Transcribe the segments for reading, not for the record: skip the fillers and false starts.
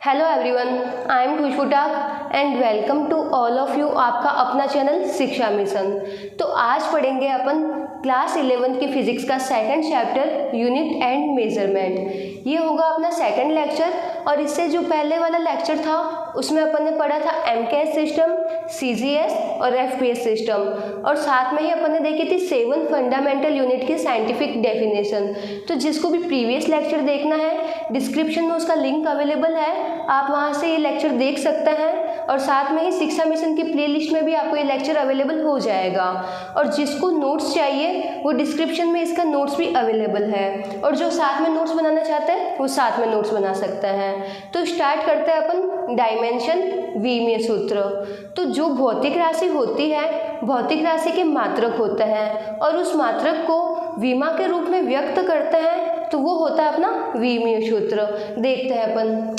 Hello everyone, I am Khushboo Tak and welcome to all of you आपका अपना channel शिक्षा mission. तो आज पढ़ेंगे अपन क्लास 11 की फिजिक्स का second chapter unit and measurement. ये होगा अपना सेकंड लेक्चर और इससे जो पहले वाला लेक्चर था उसमें अपन ने पढ़ा था एमकेएस सिस्टम, सीजीएस और एफपीएस सिस्टम और साथ में ही अपन ने देखी थी 7 फंडामेंटल यूनिट की साइंटिफिक डेफिनेशन। तो जिसको भी प्रीवियस लेक्चर देखना है डिस्क्रिप्शन में उसका लिंक अवेलेबल है, आप वहां से ये लेक्चर देख सकते हैं और साथ में ही शिक्षा मिशन की प्लेलिस्ट में भी आपको ये लेक्चर अवेलेबल हो जाएगा। और जिसको नोट्स चाहिए वो डिस्क्रिप्शन में इसका नोट्स भी अवेलेबल है और जो साथ में नोट्स बनाना चाहते हैं वो साथ में नोट्स बना सकते हैं। तो स्टार्ट करते हैं अपन डायमेंशन विमीय सूत्र। तो जो भौतिक राशि होती है भौतिक राशि के मात्रक होते हैं और उस मात्रक को विमा के रूप में व्यक्त करते हैं तो वो होता है अपना विमीय सूत्र। देखते हैं अपन।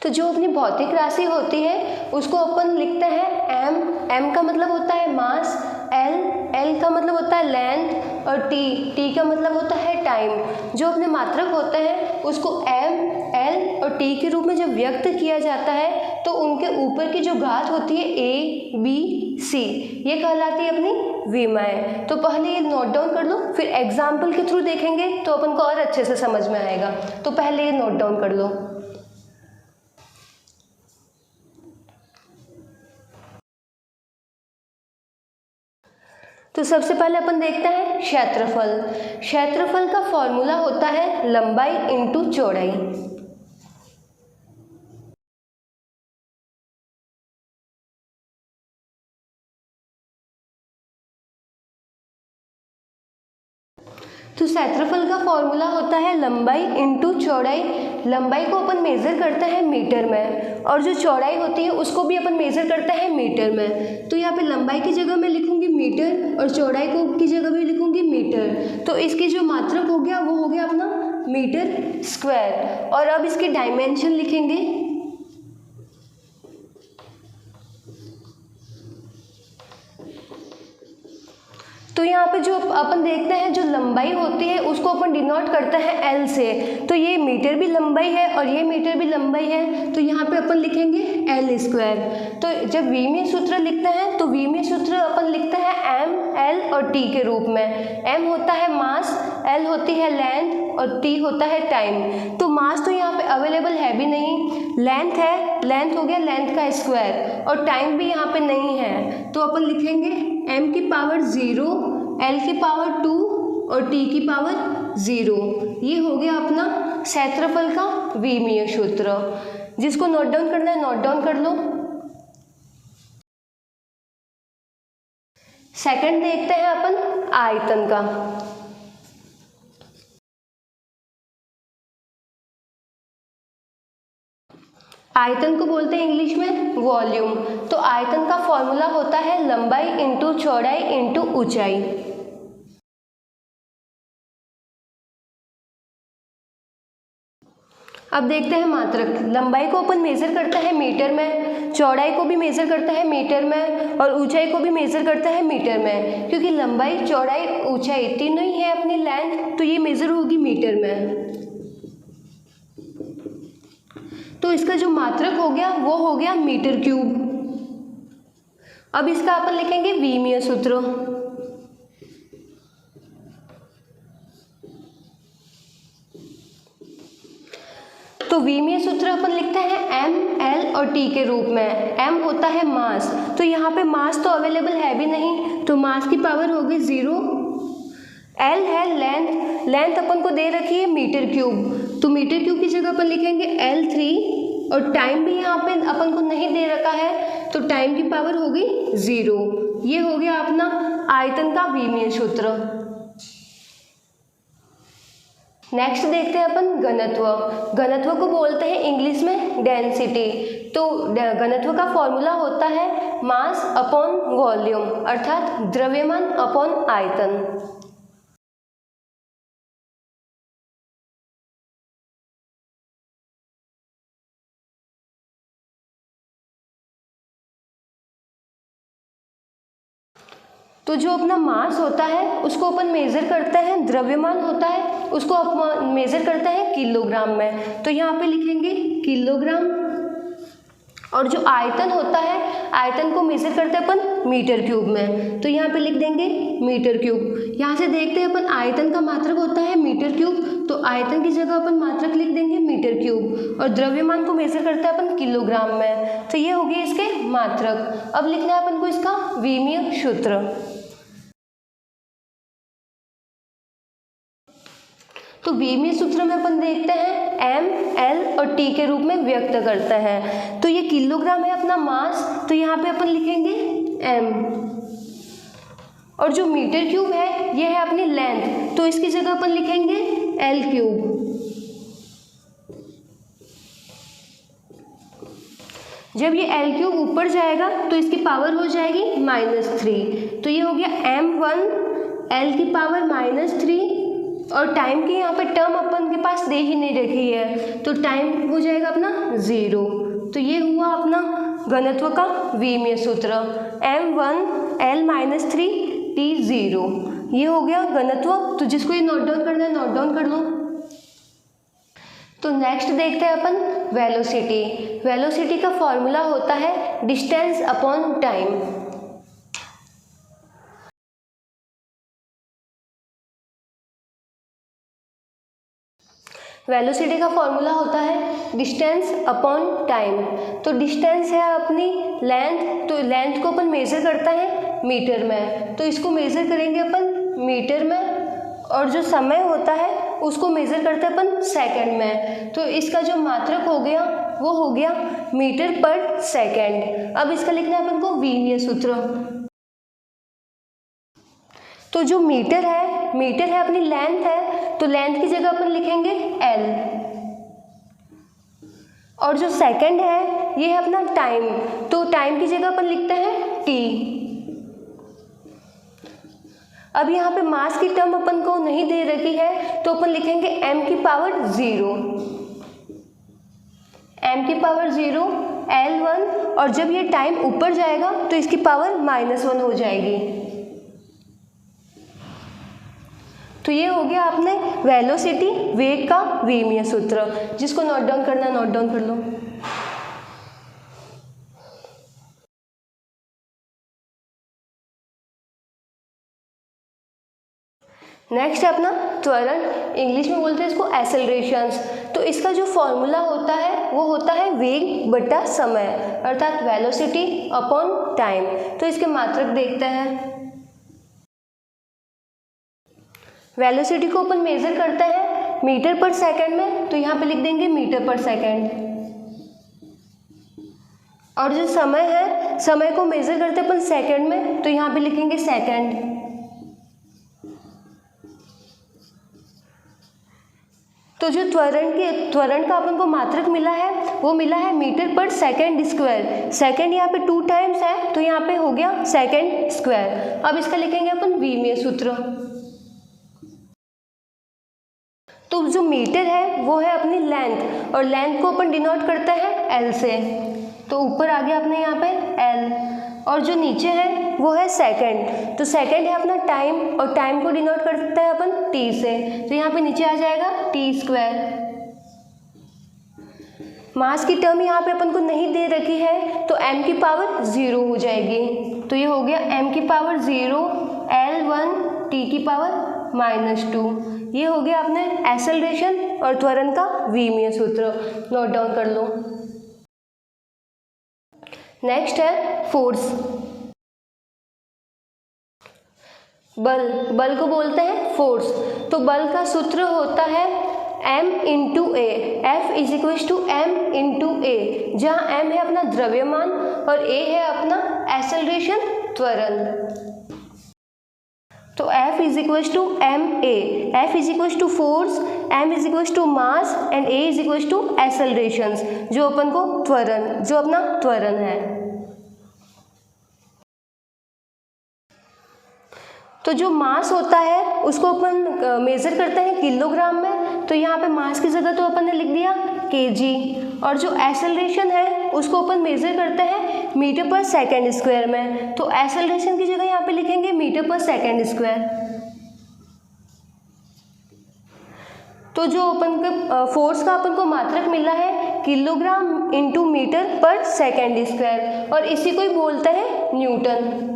तो जो अपनी भौतिक राशि होती है उसको अपन लिखते हैं एम। एम का मतलब होता है मास, एल एल का मतलब होता है लेंथ और टी का मतलब होता है टाइम। जो अपने मात्रक होते हैं उसको एम, एल और टी के रूप में जब व्यक्त किया जाता है तो उनके ऊपर की जो घात होती है ए, बी, सी, ये कहलाती है अपनी विमाएं। तो पहले ये नोट डाउन कर लो, फिर एग्जाम्पल के थ्रू देखेंगे तो अपन को और अच्छे से समझ में आएगा। तो पहले ये नोट डाउन कर लो। तो सबसे पहले अपन देखते हैं क्षेत्रफल। क्षेत्रफल का फॉर्मूला होता है लंबाई इंटू चौड़ाई। तो क्षेत्रफल का फॉर्मूला होता है लंबाई इंटू चौड़ाई। लंबाई को अपन मेजर करते हैं मीटर में और जो चौड़ाई होती है उसको भी अपन मेजर करते हैं मीटर में। तो यहाँ पे लंबाई की जगह मैं लिखूंगी मीटर और चौड़ाई को की जगह भी लिखूंगी मीटर। तो इसकी जो मात्रक हो गया वो हो गया अपना मीटर स्क्वायर। और अब इसकी डायमेंशन लिखेंगे। तो यहाँ पे जो अपन देखते हैं जो लंबाई होती है उसको अपन डिनोट करते हैं एल से। तो ये मीटर भी लंबाई है और ये मीटर भी लंबाई है तो यहाँ पे अपन लिखेंगे एल स्क्वायर। तो जब विमीय सूत्र लिखते हैं तो विमीय सूत्र अपन लिखते हैं एम, एल और टी के रूप में। एम होता है मास, एल होती है लेंथ और टी होता है टाइम। तो मास तो यहाँ पे अवेलेबल है भी नहीं, लेंथ है, लेंथ हो गया लेंथ का स्क्वायर और टाइम भी यहाँ पे नहीं है। तो अपन लिखेंगे m की पावर 0, l की पावर 2 और t की पावर 0। ये हो गया अपना क्षेत्रफल का विमीय सूत्र। जिसको नोट डाउन करना है नोट डाउन कर लो। सेकंड देखते हैं अपन आयतन का। आयतन को बोलते हैं इंग्लिश में वॉल्यूम। तो आयतन का फॉर्मूला होता है लंबाई इंटू चौड़ाई इंटू ऊंचाई। अब देखते हैं मात्रक। लंबाई को अपन मेजर करते हैं मीटर में, चौड़ाई को भी मेजर करते हैं मीटर में और ऊंचाई को भी मेजर करते हैं मीटर में। क्योंकि लंबाई, चौड़ाई, ऊंचाई तीनों ही है अपनी लेंथ तो ये मेजर होगी मीटर में। तो इसका जो मात्रक हो गया वो हो गया मीटर क्यूब। अब इसका अपन लिखेंगे विमीय सूत्र। तो विमीय सूत्र अपन लिखते हैं एम, एल और टी के रूप में। एम होता है मास, तो यहाँ पे मास तो अवेलेबल है भी नहीं तो मास की पावर होगी 0। एल है लेंथ, लेंथ अपन को दे रखी है मीटर क्यूब तो मीटर क्यूब की जगह अपन लिखेंगे L3 और टाइम भी यहाँ पे अपन को नहीं दे रखा है तो टाइम की पावर होगी 0। ये हो गया अपना आयतन का विमीय सूत्र। नेक्स्ट देखते हैं अपन घनत्व। घनत्व को बोलते हैं इंग्लिश में डेंसिटी। तो घनत्व का फॉर्मूला होता है मास अपॉन वॉल्यूम अर्थात द्रव्यमान अपॉन आयतन। तो जो अपना मास होता है उसको अपन मेज़र करते हैं, द्रव्यमान होता है उसको अपन मेज़र करते हैं किलोग्राम में। तो यहाँ पे लिखेंगे किलोग्राम। और जो आयतन होता है, आयतन को मेज़र करते हैं अपन मीटर क्यूब में। तो यहाँ पे लिख देंगे मीटर क्यूब। यहाँ से देखते हैं अपन आयतन का मात्रक होता है मीटर क्यूब, तो आयतन की जगह अपन मात्रक लिख देंगे मीटर क्यूब। और द्रव्यमान को मेज़र करते हैं अपन किलोग्राम में। तो ये हो गए इसके मात्रक। अब लिखना है अपन को इसका विमीय सूत्र। तो विमीय सूत्र में अपन देखते हैं एम, एल और टी के रूप में व्यक्त करते हैं। तो ये किलोग्राम है अपना मास, तो यहाँ पे अपन लिखेंगे एम। और जो मीटर क्यूब है ये है अपनी लेंथ, तो इसकी जगह अपन लिखेंगे एल क्यूब। जब ये एल क्यूब ऊपर जाएगा तो इसकी पावर हो जाएगी -3। तो ये हो गया m1 एल की पावर -3। और टाइम की यहाँ पे टर्म अपन के पास दे ही नहीं रखी है, तो टाइम हो जाएगा अपना 0। तो ये हुआ अपना घनत्व का विमीय सूत्र m1 l -3 t 0। ये हो गया घनत्व। तो जिसको ये नोट डाउन करना है नोट डाउन कर लो। तो नेक्स्ट देखते हैं अपन वेलोसिटी। वेलोसिटी का फॉर्मूला होता है डिस्टेंस अपॉन टाइम। वेलोसिटी का फॉर्मूला होता है डिस्टेंस अपॉन टाइम। तो डिस्टेंस है अपनी लेंथ, तो लेंथ को अपन मेज़र करता है मीटर में, तो इसको मेज़र करेंगे अपन मीटर में। और जो समय होता है उसको मेज़र करते हैं अपन सेकंड में, तो इसका जो मात्रक हो गया वो हो गया मीटर पर सेकंड। अब इसका लिखना है अपन को विमीय सूत्र। तो जो मीटर है अपनी लेंथ है, तो लेंथ की जगह अपन लिखेंगे L। और जो सेकंड है ये है अपना टाइम, तो टाइम की जगह अपन लिखते हैं T। अब यहाँ पे मास की टर्म अपन को नहीं दे रखी है, तो अपन लिखेंगे m की पावर 0, m की पावर 0 L1। और जब ये टाइम ऊपर जाएगा तो इसकी पावर -1 हो जाएगी। तो ये हो गया आपने वेलोसिटी, वेग का विमीय सूत्र। जिसको नोट डाउन करना नोट डाउन कर लो। नेक्स्ट है अपना त्वरण, इंग्लिश में बोलते हैं इसको एक्सेलरेशंस। तो इसका जो फॉर्मूला होता है वो होता है वेग बटा समय, अर्थात वेलोसिटी अपॉन टाइम। तो इसके मात्रक देखते हैं। वेलोसिटी को अपन मेज़र करते हैं मीटर पर सेकंड में, तो यहाँ पे लिख देंगे मीटर पर सेकंड। और जो समय है, समय को मेज़र करते हैं अपन सेकंड में, तो यहाँ पे लिखेंगे सेकंड। तो जो त्वरण का अपन को मात्रक मिला है वो मिला है मीटर पर सेकंड स्क्वायर। सेकंड यहाँ पे 2 टाइम्स है, तो यहाँ पे हो गया सेकंड स्क्वायर। अब इसका लिखेंगे अपन विमीय सूत्र। तो जो मीटर है वो है अपनी लेंथ, और लेंथ को अपन डिनोट करते हैं L से। तो ऊपर आ गया अपने यहाँ पे L, और जो नीचे है वो है सेकंड। तो सेकंड है अपना टाइम, और टाइम को डिनोट करते हैं अपन T से। तो यहाँ पे नीचे आ जाएगा T स्क्वायर। मास की टर्म यहाँ पे अपन को नहीं दे रखी है, तो m की पावर 0 हो जाएगी। तो ये हो गया m की पावर 0 L1 t की पावर -2। ये हो गया अपने एक्सेलरेशन और त्वरण का विमीय सूत्र। नोट डाउन कर लो। नेक्स्ट है फोर्स। बल को बोलते हैं फोर्स। तो बल का सूत्र होता है m × a, F = m × a, जहाँ m है अपना द्रव्यमान और a है अपना एक्सेलरेशन, त्वरण। तो F = ma, F = force, m = mass and a = एक्सेलरेशंस, जो अपन को त्वरण, जो अपना त्वरण है। तो जो मास होता है उसको अपन मेज़र करते हैं किलोग्राम में, तो यहाँ पे मास की जगह तो अपन ने लिख दिया kg। और जो एक्सेलरेशन है उसको अपन मेज़र करते हैं मीटर पर सेकेंड स्क्वायर में, तो एक्सेलरेशन की जगह यहाँ पे लिखेंगे मीटर पर सेकेंड स्क्वायर। तो जो अपन को फोर्स का अपन को मात्रक मिला है किलोग्राम इंटू मीटर पर सेकेंड स्क्वायर, और इसी को ही बोलते हैं न्यूटन।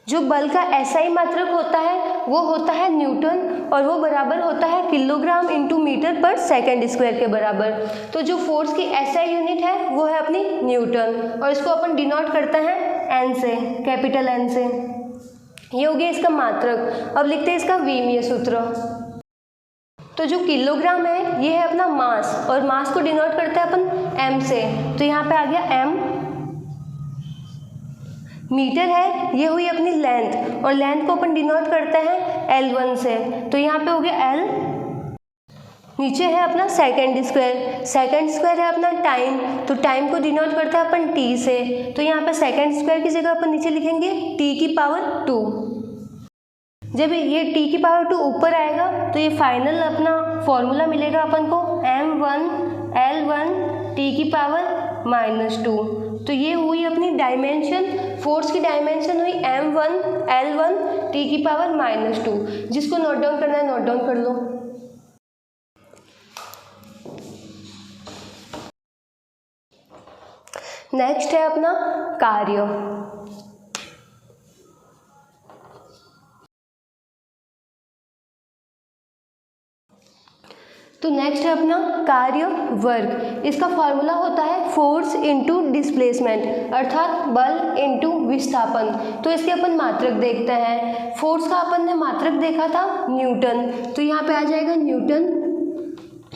जो बल का एसआई मात्रक होता है वो होता है न्यूटन, और वो बराबर होता है किलोग्राम इंटू मीटर पर सेकेंड स्क्वायर के बराबर। तो जो फोर्स की एसआई यूनिट है वो है अपनी न्यूटन, और इसको अपन डिनोट करते हैं एन से, कैपिटल एन से। ये हो गया इसका मात्रक। अब लिखते हैं इसका विमीय सूत्र। तो जो किलोग्राम है ये है अपना मास, और मास को डिनोट करते हैं अपन एम से, तो यहाँ पे आ गया एम। मीटर है ये हुई अपनी लेंथ, और लेंथ को अपन डिनोट करते हैं L1 से, तो यहाँ पे हो गया L। नीचे है अपना सेकेंड स्क्वायर, सेकेंड स्क्वायर है अपना टाइम, तो टाइम को डिनोट करते हैं अपन T से, तो यहाँ पे सेकेंड स्क्वायर की जगह अपन नीचे लिखेंगे T की पावर 2। जब ये T की पावर 2 ऊपर आएगा तो ये फाइनल अपना फॉर्मूला मिलेगा अपन को M1 L1 T की पावर -2। तो ये हुई अपनी डायमेंशन, फोर्स की डायमेंशन हुई M1 L1 T की पावर -2। जिसको नोट डाउन करना है नोट डाउन कर लो। नेक्स्ट है अपना कार्य। तो नेक्स्ट है अपना कार्य वर्क। इसका फॉर्मूला होता है फोर्स इनटू डिस्प्लेसमेंट, अर्थात बल इनटू विस्थापन। तो इसके अपन मात्रक देखते हैं। फोर्स का अपन ने मात्रक देखा था न्यूटन, तो यहाँ पे आ जाएगा न्यूटन।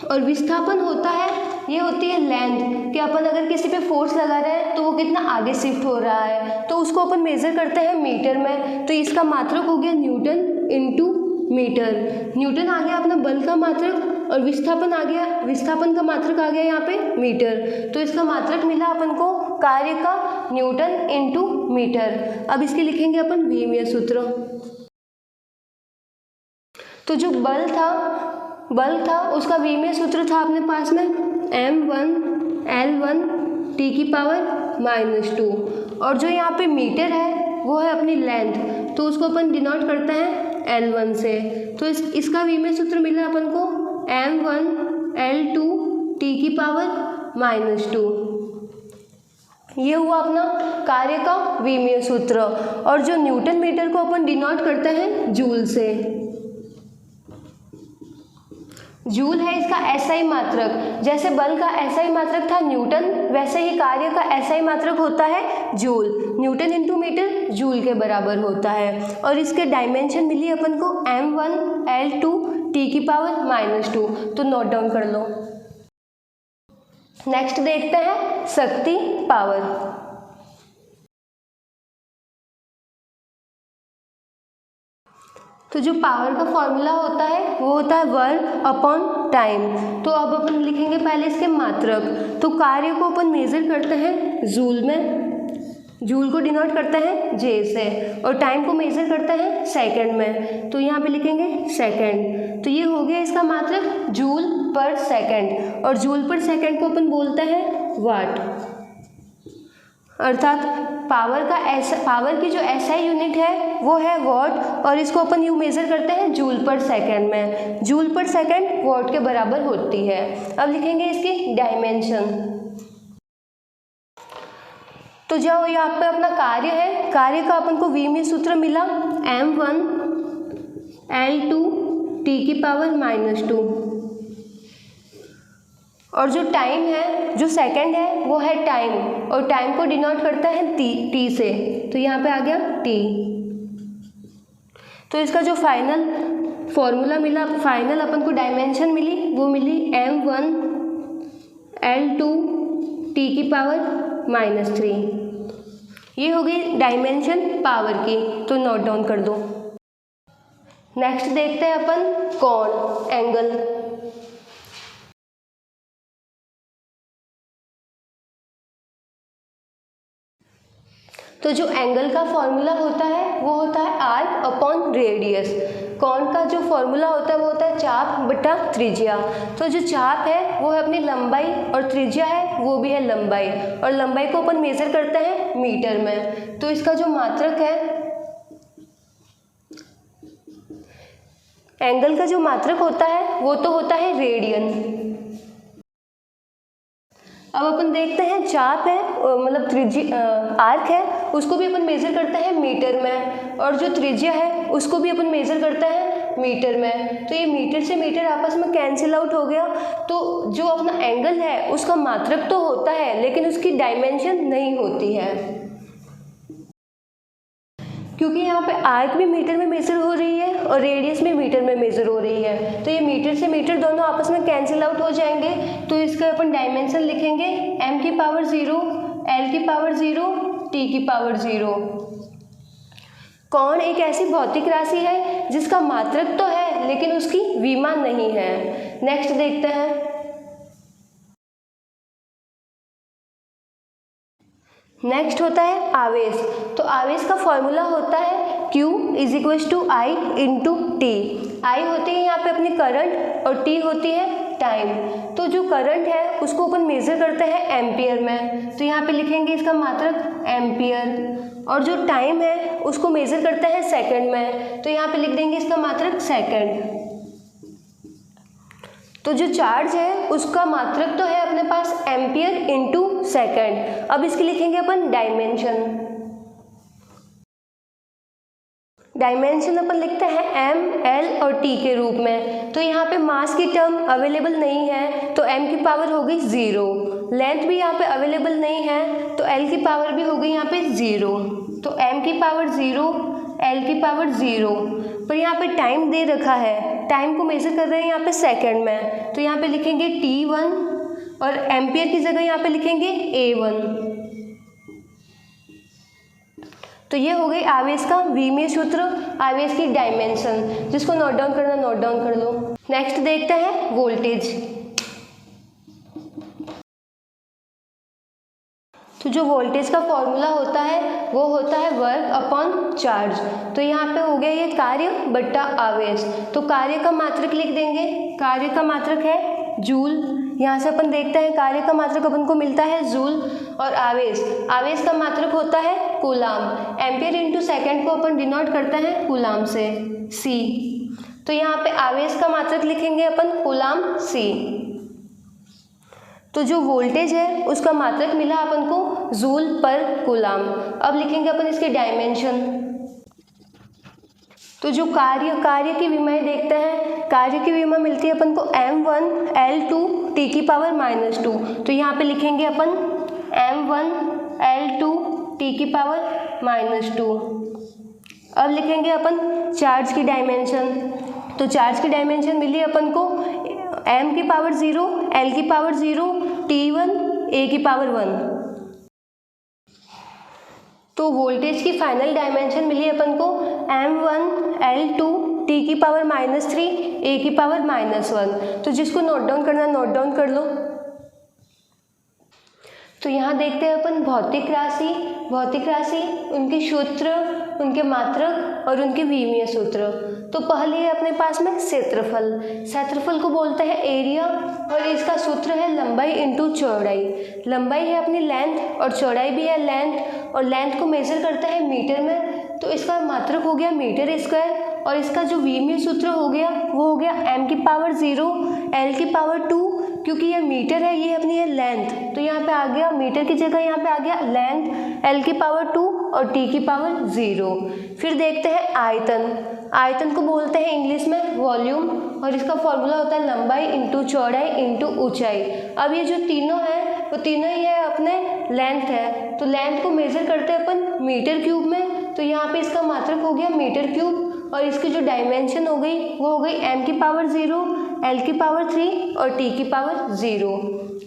और विस्थापन होता है, ये होती है लेंथ, कि अपन अगर किसी पे फोर्स लगा रहे हैं तो वो कितना आगे शिफ्ट हो रहा है, तो उसको अपन मेजर करते हैं मीटर में। तो इसका मात्रक हो गया न्यूटन इनटू मीटर। न्यूटन आ गया अपना बल का मात्रक, और विस्थापन आ गया, विस्थापन का मात्रक आ गया यहाँ पे मीटर। तो इसका मात्रक मिला अपन को कार्य का न्यूटन इनटू मीटर। अब इसके लिखेंगे अपन विमीय सूत्र। तो जो बल था उसका विमीय सूत्र था अपने पास में M1 L1 T की पावर -2, और जो यहाँ पे मीटर है वो है अपनी लेंथ, तो उसको अपन डिनोट करते हैं L1 से। तो इसका विमीय सूत्र मिला अपन को M1 L2 T की पावर -2। ये हुआ अपना कार्य का विमीय सूत्र। और जो न्यूटन मीटर को अपन डिनोट करते हैं जूल से। जूल है इसका एसआई मात्रक। जैसे बल का एसआई मात्रक था न्यूटन, वैसे ही कार्य का एसआई मात्रक होता है joule. Newton into metre joule के बराबर होता है। और इसके डायमेंशन मिली अपन को M1 L2 T की पावर -2। तो नोट डाउन कर लो। नेक्स्ट देखते हैं शक्ति, पावर। तो जो पावर का फॉर्मूला होता है वो होता है वर्क अपॉन टाइम। तो अब अपन लिखेंगे पहले इसके मात्रक। तो कार्य को अपन मेजर करते हैं जूल में, जूल को डिनोट करते हैं जे से, और टाइम को मेजर करते हैं सेकंड में, तो यहाँ पे लिखेंगे सेकंड। तो ये हो गया इसका मात्रक जूल पर सेकंड, और जूल पर सेकंड को अपन बोलते हैं वाट। अर्थात पावर की जो एसआई यूनिट है वो है वॉट, और इसको अपन यूँ मेज़र करते हैं जूल पर सेकंड में। जूल पर सेकंड वॉट के बराबर होती है। अब लिखेंगे इसकी डायमेंशन। तो जो यहाँ पे अपना कार्य है, कार्य का अपन को विमीय सूत्र मिला M1 L2 T की पावर -2, और जो टाइम है, जो सेकंड है वो है टाइम, और टाइम को डिनोट करता है टी से, तो यहाँ पे आ गया टी। तो इसका जो फाइनल फॉर्मूला मिला, फाइनल अपन को डायमेंशन मिली, वो मिली M1 L2 T की पावर -3। ये हो गई डायमेंशन पावर की, तो नोट डाउन कर दो। नेक्स्ट देखते हैं अपन कोण, एंगल। तो जो एंगल का फॉर्मूला होता है वो होता है आर्क अपॉन रेडियस। कौन का जो फॉर्मूला होता है वो होता है चाप बटा त्रिज्या। तो जो चाप है वो है अपनी लंबाई और त्रिज्या है वो भी है लंबाई, और लंबाई को अपन मेज़र करते हैं मीटर में। तो इसका जो मात्रक है, एंगल का जो मात्रक होता है वो तो होता है रेडियन। अब अपन देखते हैं चाप है मतलब त्रिज्या आर्क है उसको भी अपन मेज़र करते हैं मीटर में, और जो त्रिज्या है उसको भी अपन मेज़र करते हैं मीटर में। तो ये मीटर से मीटर आपस में कैंसिल आउट हो गया। तो जो अपना एंगल है उसका मात्रक तो होता है लेकिन उसकी डायमेंशन नहीं होती है, क्योंकि यहाँ पे आर्क भी मीटर में मेज़र हो रही है और रेडियस भी मीटर में मेज़र हो रही है। तो ये मीटर से मीटर दोनों आपस में कैंसिल आउट हो जाएंगे। तो इसका अपन डायमेंशन लिखेंगे m की पावर 0, l की पावर 0, t की पावर 0। कौन एक ऐसी भौतिक राशि है जिसका मात्रक तो है लेकिन उसकी विमा नहीं है। नेक्स्ट देखते हैं। नेक्स्ट होता है आवेश। तो आवेश का फॉर्मूला होता है Q = I × T। I होती है यहाँ पे अपनी करंट और T होती है टाइम। तो जो करंट है उसको अपन मेज़र करते हैं एम्पियर में, तो यहाँ पे लिखेंगे इसका मात्रक एम्पियर, और जो टाइम है उसको मेज़र करते हैं सेकंड में, तो यहाँ पे लिख देंगे इसका मात्रक सेकंड। तो जो चार्ज है उसका मात्रक तो है अपने पास एम्पियर × सेकंड। अब इसकी लिखेंगे अपन डायमेंशन। डायमेंशन अपन लिखते हैं m, l और t के रूप में। तो यहाँ पे मास की टर्म अवेलेबल नहीं है तो m की पावर हो गई 0, लेंथ भी यहाँ पे अवेलेबल नहीं है तो l की पावर भी हो गई यहाँ पे 0। तो m की पावर 0, l की पावर 0। पर यहाँ पे टाइम दे रखा है, टाइम को मेज़र कर रहे हैं यहाँ पे सेकंड में, तो यहाँ पे लिखेंगे t1 और एम्पियर की जगह यहाँ पे लिखेंगे a1। तो ये हो गई आवेश का विमीय सूत्र, आवेश की डायमेंशन। जिसको नोट डाउन करना नोट डाउन कर लो। नेक्स्ट देखते हैं वोल्टेज। तो जो वोल्टेज का फॉर्मूला होता है वो होता है वर्क अपॉन चार्ज। तो यहाँ पे हो गया ये कार्य बट्टा आवेश। तो कार्य का मात्रक लिख देंगे, कार्य का मात्रक है जूल। यहाँ से अपन देखते हैं कार्य का मात्रक अपन को मिलता है जूल, और आवेश, आवेश का मात्रक होता है कूलाम। एम्पियर × सेकंड को अपन डिनोट करते हैं कूलाम से C। तो यहाँ पे आवेश का मात्रक लिखेंगे अपन कूलाम C। तो जो वोल्टेज है उसका मात्रक मिला अपन को जूल पर कूलाम। अब लिखेंगे अपन इसके डायमेंशन। तो जो कार्य की विमाएं देखते हैं, कार्य की विमा मिलती है अपन को m1 l2 t की पावर -2। तो यहाँ पे लिखेंगे अपन m1 l2 t की पावर -2। अब लिखेंगे अपन चार्ज की डायमेंशन। तो चार्ज की डायमेंशन मिली अपन को m की पावर 0, l की पावर 0, t1, a की पावर 1। तो वोल्टेज की फाइनल डायमेंशन मिली अपन को m1 l2 t की पावर -3, a की पावर -1। तो जिसको नोट डाउन करना नोट डाउन कर लो। तो यहाँ देखते हैं अपन भौतिक राशि, उनके सूत्र, उनके मात्रक और उनके विमीय सूत्र। तो पहले है अपने पास में क्षेत्रफल को बोलते हैं एरिया, और इसका सूत्र है लंबाई × चौड़ाई। लंबाई है अपनी लेंथ और चौड़ाई भी है लेंथ, और लेंथ को मेज़र करता है मीटर में, तो इसका मात्रक हो गया मीटर स्क्वायर। और इसका जो विमीय सूत्र हो गया वो हो गया m की पावर 0, l की पावर 2, क्योंकि ये मीटर है, ये अपनी है लेंथ, तो यहाँ पे आ गया मीटर की जगह यहाँ पे आ गया लेंथ, l की पावर 2 और t की पावर 0। फिर देखते हैं आयतन को बोलते हैं इंग्लिश में वॉल्यूम, और इसका फॉर्मूला होता है लंबाई × चौड़ाई × ऊंचाई। अब ये जो तीनों है वो तीनों ही है अपने लेंथ है, तो लेंथ को मेज़र करते हैं अपन मीटर क्यूब में, तो यहाँ पे इसका मात्रक हो गया मीटर क्यूब, और इसकी जो डायमेंशन हो गई वो हो गई m की पावर 0, l की पावर 3 और t की पावर 0।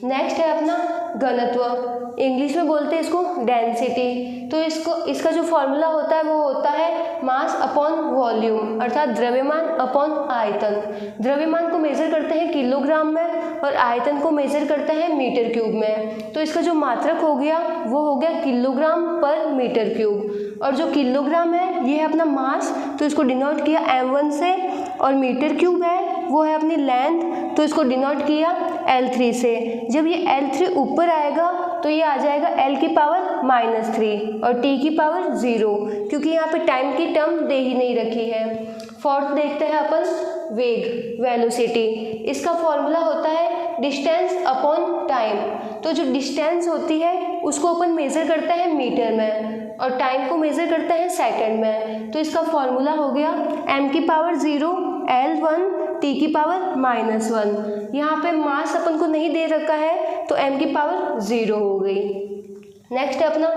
नेक्स्ट है अपना घनत्व, इंग्लिश में बोलते हैं इसको डेंसिटी। तो इसका जो फॉर्मूला होता है वो होता है मास अपॉन वॉल्यूम, अर्थात द्रव्यमान अपॉन आयतन। द्रव्यमान को मेज़र करते हैं किलोग्राम में और आयतन को मेज़र करते हैं मीटर क्यूब में। तो इसका जो मात्रक हो गया वो हो गया किलोग्राम पर मीटर क्यूब। और जो किलोग्राम है ये है अपना मास, तो इसको डिनोट किया m1 से, और मीटर क्यूब है वो है अपनी लेंथ, तो इसको डिनोट किया L3 से। जब ये L3 ऊपर आएगा तो ये आ जाएगा L की पावर -3 और T की पावर 0, क्योंकि यहाँ पे टाइम की टर्म दे ही नहीं रखी है। फोर्थ देखते हैं अपन वेग, वेलोसिटी। इसका फॉर्मूला होता है डिस्टेंस अपॉन टाइम। तो जो डिस्टेंस होती है उसको अपन मेज़र करते हैं मीटर में और टाइम को मेज़र करते हैं सेकंड में। तो इसका फॉर्मूला हो गया m की पावर 0 L1 T की पावर -1। यहाँ पे मास अपन को नहीं दे रखा है तो m की पावर 0 हो गई। नेक्स्ट है अपना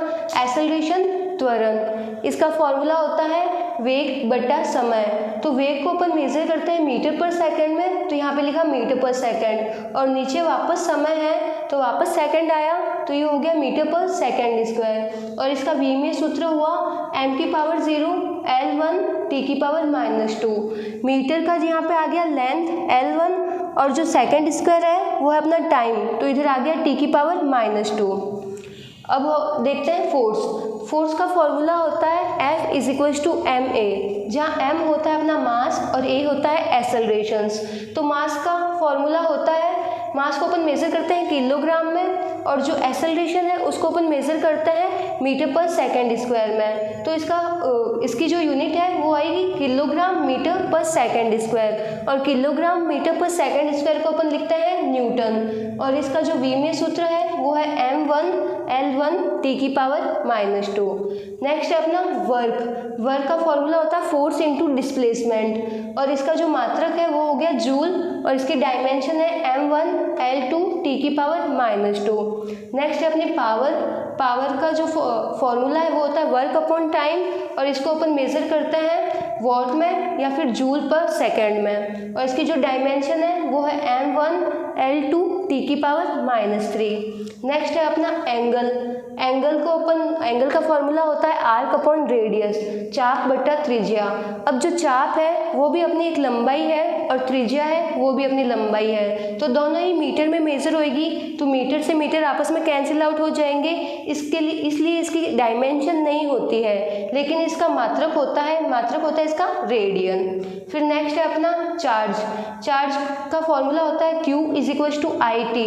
एक्सेलरेशन, त्वरण। इसका फॉर्मूला होता है वेग बटा समय। तो वेग को अपन मेज़र करते हैं मीटर पर सेकंड में, तो यहाँ पे लिखा मीटर पर सेकंड, और नीचे वापस समय है तो वापस सेकंड आया, तो ये हो गया मीटर पर सेकंड स्क्वायर। और इसका v में सूत्र हुआ m की पावर 0 L1 T की पावर -2। मीटर का यहाँ पे आ गया लेंथ L1, और जो सेकंड स्क्वायर है वो है अपना टाइम, तो इधर आ गया T की पावर -2। अब देखते हैं फोर्स। फोर्स का फॉर्मूला होता है F = ma, जहाँ m होता है अपना मास और a होता है एक्सेलरेशंस। तो मास का फॉर्मूला होता है, मास को अपन मेज़र करते हैं किलोग्राम में, और जो एक्सेलरेशन है उसको अपन मेज़र करते हैं मीटर पर सेकंड स्क्वायर में। तो इसकी जो यूनिट है वो आएगी किलोग्राम मीटर पर सेकंड स्क्वायर, और किलोग्राम मीटर पर सेकंड स्क्वायर को अपन लिखते हैं न्यूटन। और इसका जो v में सूत्र है वो है m1 L1 T की पावर -2। नेक्स्ट है अपना वर्क। वर्क का फॉर्मूला होता है फोर्स इंटू डिस्प्लेसमेंट, और इसका जो मात्रक है वो हो गया जूल, और इसकी डायमेंशन है m1 L2 T की पावर -2। नेक्स्ट है अपनी पावर। पावर का जो फॉर्मूला है वो होता है वर्क अपॉन टाइम, और इसको अपन मेज़र करते हैं वॉट में या फिर जूल पर सेकंड में, और इसकी जो डायमेंशन है वो है m1 L2 T की पावर -3। नेक्स्ट है अपना एंगल। एंगल का फॉर्मूला होता है आर्क अपॉन रेडियस, चाप बटा त्रिज्या। अब जो चाप है वो भी अपनी एक लंबाई है और त्रिज्या है वो भी अपनी लंबाई है, तो दोनों ही मीटर में मेज़र होएगी, तो मीटर से मीटर आपस में कैंसिल आउट हो जाएंगे। इसलिए इसकी डायमेंशन नहीं होती है, लेकिन इसका मात्रक होता है इसका रेडियन। फिर नेक्स्ट है अपना चार्ज। चार्ज का फॉर्मूला होता है Q = IT।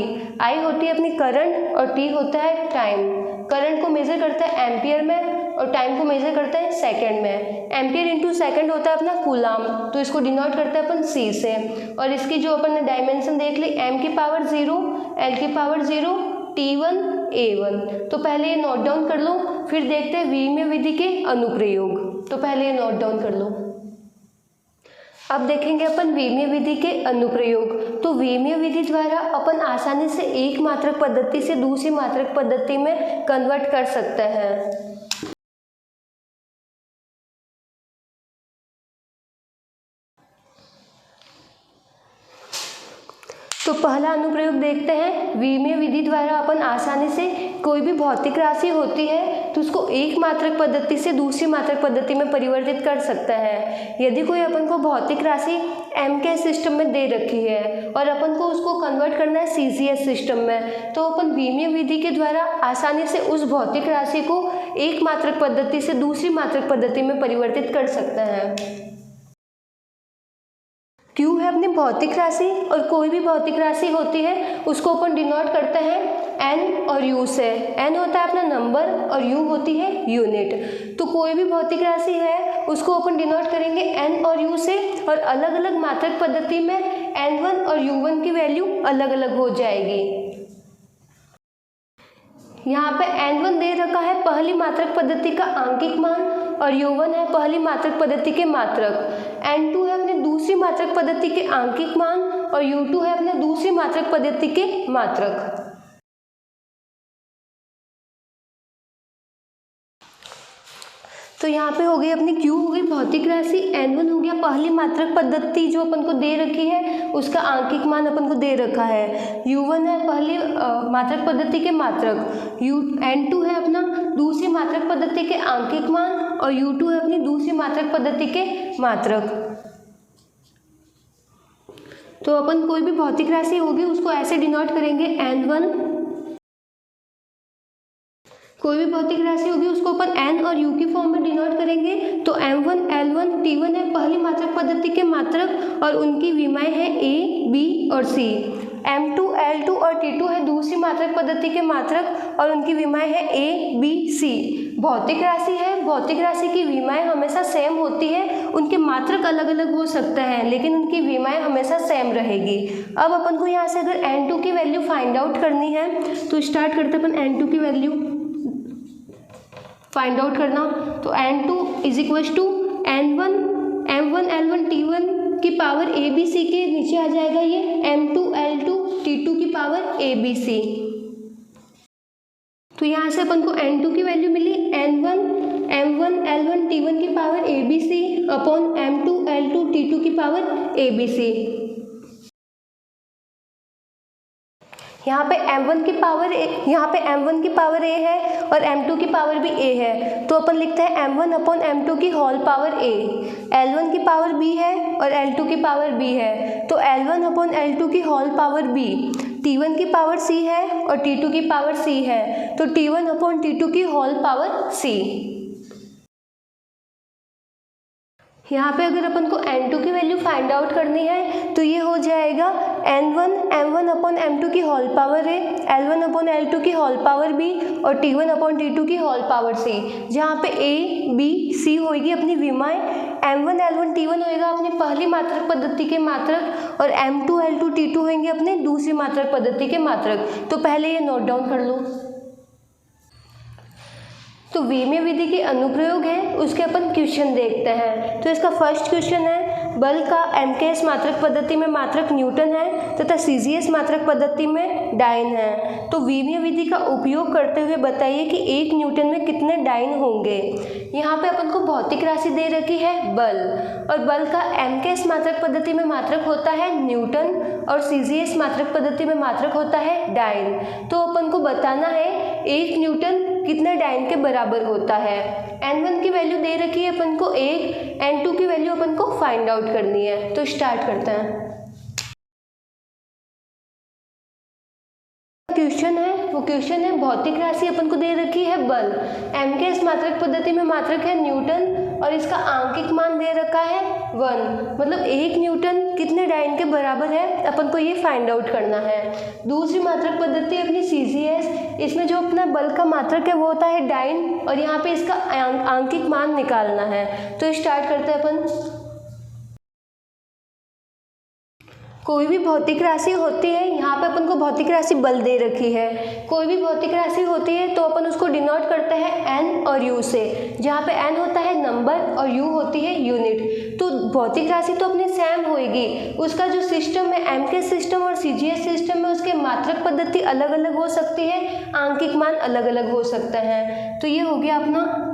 I होती है अपनी करंट और T होता है टाइम। करंट को मेज़र करते हैं एम्पियर में और टाइम को मेज़र करते हैं सेकंड में। एम्पियर इंटू सेकंड होता है अपना कूलाम, तो इसको डिनोट करते हैं अपन C से। और इसकी जो अपन ने डायमेंशन देख ली m की पावर 0 L की पावर 0 T1 A1। तो पहले ये नोट डाउन कर लो, फिर देखते हैं वीमीय विधि के अनुप्रयोग। तो पहले ये नोट डाउन कर लो। अब देखेंगे अपन वीमीय विधि के अनुप्रयोग। तो वीमीय विधि द्वारा अपन आसानी से एक मात्रक पद्धति से दूसरी मात्रक पद्धति में कन्वर्ट कर सकते हैं। तो पहला अनुप्रयोग देखते हैं। वीमीय विधि द्वारा अपन आसानी से कोई भी भौतिक राशि होती है तो उसको एक मात्रक पद्धति से दूसरी मात्रक पद्धति में परिवर्तित कर सकता है। यदि कोई अपन को भौतिक राशि m के सिस्टम में दे रखी है और अपन को उसको कन्वर्ट करना है CCS सिस्टम में, तो अपन वीमीय विधि के द्वारा आसानी से उस भौतिक राशि को एक मात्रक पद्धति से दूसरी मात्रक पद्धति में परिवर्तित कर सकते हैं। Q है अपनी भौतिक राशि, और कोई भी भौतिक राशि होती है उसको अपन डिनोट करते हैं N और U से। N होता है अपना नंबर और U होती है यूनिट। तो कोई भी भौतिक राशि है उसको अपन डिनोट करेंगे N और U से, और अलग अलग मात्रक पद्धति में N1 और U1 की वैल्यू अलग अलग हो जाएगी। यहाँ पे N1 दे रखा है पहली मात्रक पद्धति का आंकिक मान, और U1 है पहली मात्रक पद्धति के मात्रक। N2 है अपने दूसरी मात्रक पद्धति के आंकिक मान, और U2 है अपने दूसरी मात्रक पद्धति के मात्रक। तो यहाँ पे हो गई अपनी Q हो गई भौतिक राशि, N1 हो गया पहली मात्रक पद्धति जो अपन को दे रखी है उसका आंकिक मान अपन को दे रखा है, U1 है पहली मात्रक पद्धति के मात्रक, N2 है अपना दूसरी मात्रक पद्धति के आंकिक मान, और U2 है अपनी दूसरी मात्रक पद्धति के मात्रक। तो अपन कोई भी भौतिक राशि होगी उसको ऐसे डिनोट करेंगे N1। कोई भी भौतिक राशि होगी उसको अपन n और u की फॉर्म में डिनोट करेंगे। तो m1 L1 T1 है पहली मात्रक पद्धति के मात्रक और उनकी विमाएं हैं a, b और c। m2 L2 और T2 है दूसरी मात्रक पद्धति के मात्रक और उनकी विमाएं हैं a, b, c। भौतिक राशि है, भौतिक राशि की विमाएं हमेशा सेम होती है, उनके मात्रक अलग अलग हो सकते हैं लेकिन उनकी विमाएं हमेशा सेम रहेगी। अब अपन को यहाँ से अगर n2 की वैल्यू फाइंड आउट करनी है तो स्टार्ट करते अपन n2 की वैल्यू फाइंड आउट करना। तो n2 is equal to n1 m1 L1 T1 की पावर a b c के नीचे आ जाएगा ये m2 L2 T2 की पावर a b c। तो यहाँ से अपन को n2 की वैल्यू मिली n1 m1 L1 T1 की power a b c upon m2 L2 T2 की पावर a b c। यहाँ पे m1 की पावर a है और m2 की पावर भी a है तो अपन लिखते हैं m1 अपॉन m2 की होल पावर a। L1 की पावर b है और L2 की पावर b है तो L1 अपॉन L2 की होल पावर b। T1 की पावर c है और T2 की पावर c है तो T1 अपॉन T2 की होल पावर c। यहाँ पे अगर अपन को n2 की वैल्यू फाइंड आउट करनी है तो ये हो जाएगा n1 m1 अपॉन m2 की whole power a, L1 upon L2 की होल पावर b और T1 अपॉन T2 की होल पावर c। जहाँ पे a, b, c होगी अपनी विमाएं, m1 L1 T1 होएगा अपनी पहली मात्रक पद्धति के मात्रक और m2 L2 T2 होंगे अपने दूसरी मात्रक पद्धति के मात्रक। तो पहले ये नोट डाउन कर लो। तो वीमीय विधि के अनुप्रयोग है उसके अपन क्वेश्चन देखते हैं। तो इसका फर्स्ट क्वेश्चन है बल का एमकेएस मात्रक पद्धति में मात्रक न्यूटन है तथा सीजीएस मात्रक पद्धति में डाइन है। तो वीमीय विधि का उपयोग करते हुए बताइए कि 1 न्यूटन में कितने डाइन होंगे। यहाँ पे अपन को भौतिक राशि दे रखी है बल और बल का एमकेएस मात्रक पद्धति में मात्रक होता है न्यूटन और सीजीएस मात्रक पद्धति में मात्रक होता है डाइन। तो अपन को बताना है 1 न्यूटन कितने डाइन के बराबर होता है। n1 की वैल्यू दे रखी है अपन को 1, n2 की वैल्यू अपन को फाइंड आउट करनी है। तो स्टार्ट करते हैं। क्वेश्चन है वो क्वेश्चन है भौतिक राशि अपन को दे रखी है बल, एमकेएस मात्रक पद्धति में मात्रक है न्यूटन और इसका आंकिक मान दे रखा है 1, मतलब 1 न्यूटन कितने डाइन के बराबर है अपन को ये फाइंड आउट करना है। दूसरी मात्रक पद्धति अपनी सीजीएस, इसमें जो अपना बल का मात्रक है वो होता है डाइन और यहाँ पे इसका आंकिक मान निकालना है। तो स्टार्ट करते हैं अपन। कोई भी भौतिक राशि होती है, यहाँ पे अपन को भौतिक राशि बल दे रखी है। कोई भी भौतिक राशि होती है तो अपन उसको डिनोट करते हैं n और u से, जहाँ पे n होता है नंबर और u होती है यूनिट। तो भौतिक राशि तो अपनी सेम होएगी, उसका जो सिस्टम है एम के सिस्टम और सीजीएस सिस्टम में उसके मात्रक पद्धति अलग अलग हो सकती है, आंकिक मान अलग अलग हो सकते हैं। तो ये हो गया अपना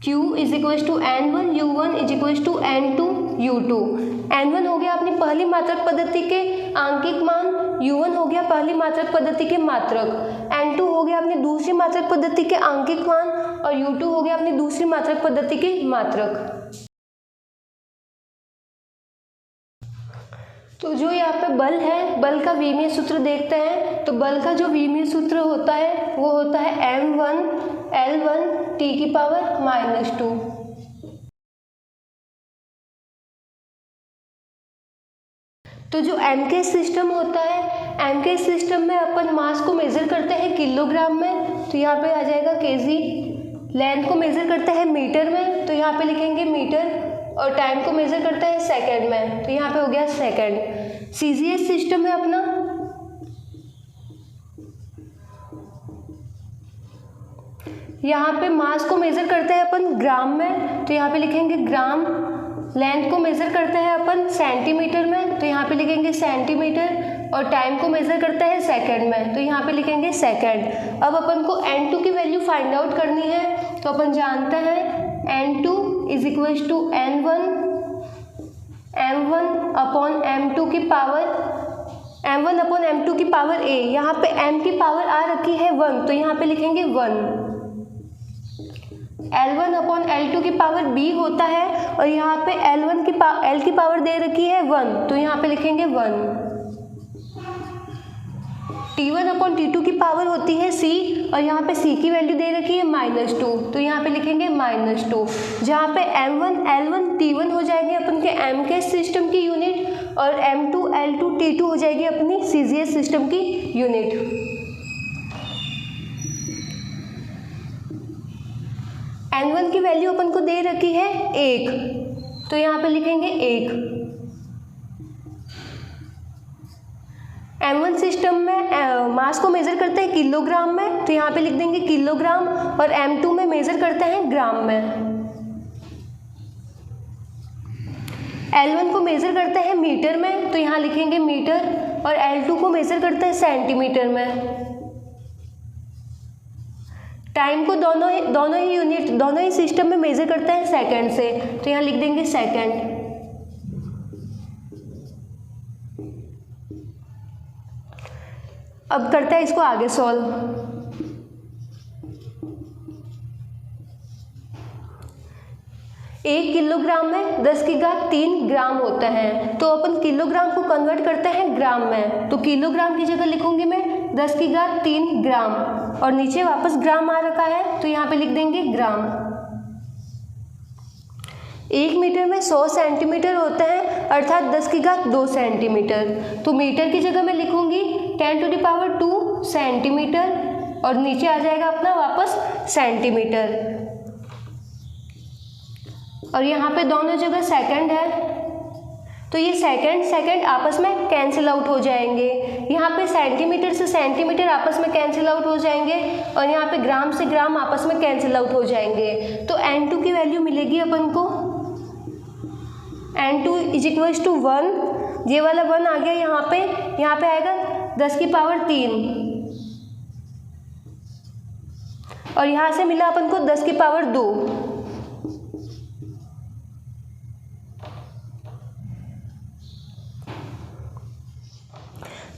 q is equal to n1 u1 is equal to n2 u2। n1 हो गया अपनी पहली मात्रक पद्धति के आंकिक मान, u1 हो गया पहली मात्रक पद्धति के मात्रक, n2 हो गया अपनी दूसरी मात्रक पद्धति के आंकिक मान और u2 हो गया अपनी दूसरी मात्रक पद्धति के मात्रक। तो जो यहाँ पे बल है, बल का विमीय सूत्र देखते हैं। तो बल का जो विमीय सूत्र होता है वो होता है m1 L1 t की पावर -2। तो जो एम के सिस्टम होता है, एम के सिस्टम में अपन मास को मेजर करते हैं किलोग्राम में, तो यहाँ पे आ जाएगा केजी। लेंथ को मेजर करते हैं मीटर में, तो यहाँ पे लिखेंगे मीटर। और टाइम को मेजर करते हैं सेकंड में, तो यहाँ पे हो गया सेकंड। सीजीएस सिस्टम है अपना, यहाँ पे मास को मेजर करते हैं अपन ग्राम में, तो यहाँ पे लिखेंगे ग्राम। लेंथ को मेजर करते हैं अपन सेंटीमीटर में, तो यहाँ पे लिखेंगे सेंटीमीटर। और टाइम को मेजर करते हैं सेकंड में, तो यहाँ पे लिखेंगे सेकंड। अब अपन को n2 की वैल्यू फाइंड आउट करनी है, तो अपन जानते हैं n2 is equal to m1 upon m2 की पावर m1 अपॉन m2 की पावर a। यहाँ पे m की पावर आ रखी है 1, तो यहाँ पे लिखेंगे 1। L1 अपॉन L2 की पावर b होता है और यहाँ पे L की पावर दे रखी है 1, तो यहाँ पे लिखेंगे 1। T1 अपॉन T2 की पावर होती है c और यहाँ पे C की वैल्यू दे रखी है -2, तो यहाँ पे लिखेंगे -2, जहाँ पे M1 L1 T1 हो जाएंगे अपन के MKS सिस्टम की यूनिट और M2 L2 T2 हो जाएगी अपनी CGS सिस्टम की यूनिट। N1 की वैल्यू अपन को दे रखी है 1, तो यहाँ पे लिखेंगे 1। M1 सिस्टम में मास को मेज़र करते हैं किलोग्राम में, तो यहाँ पे लिख देंगे किलोग्राम, और M2 में मेज़र करते हैं ग्राम में। L1 को मेज़र करते हैं मीटर में, तो यहाँ लिखेंगे मीटर, और L2 को मेज़र करते हैं सेंटीमीटर में। टाइम को दोनों ही यूनिट, दोनों ही सिस्टम में मेज़र करते हैं सेकंड से, तो यहाँ लिख देंगे सेकंड। अब करते हैं इसको आगे सॉल्व। एक किलोग्राम में 10⁻³ ग्राम होता है, तो अपन किलोग्राम को कन्वर्ट करते हैं ग्राम में, तो किलोग्राम की जगह लिखूंगी मैं 10⁻³ ग्राम, और नीचे वापस ग्राम आ रखा है, तो यहाँ पे लिख देंगे ग्राम। 1 मीटर में 100 सेंटीमीटर होता है, अर्थात 10⁻² सेंटीमीटर, तो मीटर की जगह मैं लिखूंगी 10⁻² सेंटीमीटर, और नीचे आ जाएगा अपना वापस सेंटीमीटर, और यहाँ पे दोनों जगह सेकंड है, तो ये सेकंड आपस में कैंसिल आउट हो जाएंगे। यहाँ पे सेंटीमीटर से सेंटीमीटर आपस में कैंसिल आउट हो जाएंगे, और यहाँ पे ग्राम से ग्राम आपस में कैंसिल आउट हो जाएंगे, तो N2 की वैल्यू मिलेगी अपन को N2 = 1, ये वाला 1 आ गया यहाँ पे आएगा 10⁻³ और यहाँ से मिला अपन को 10⁻²।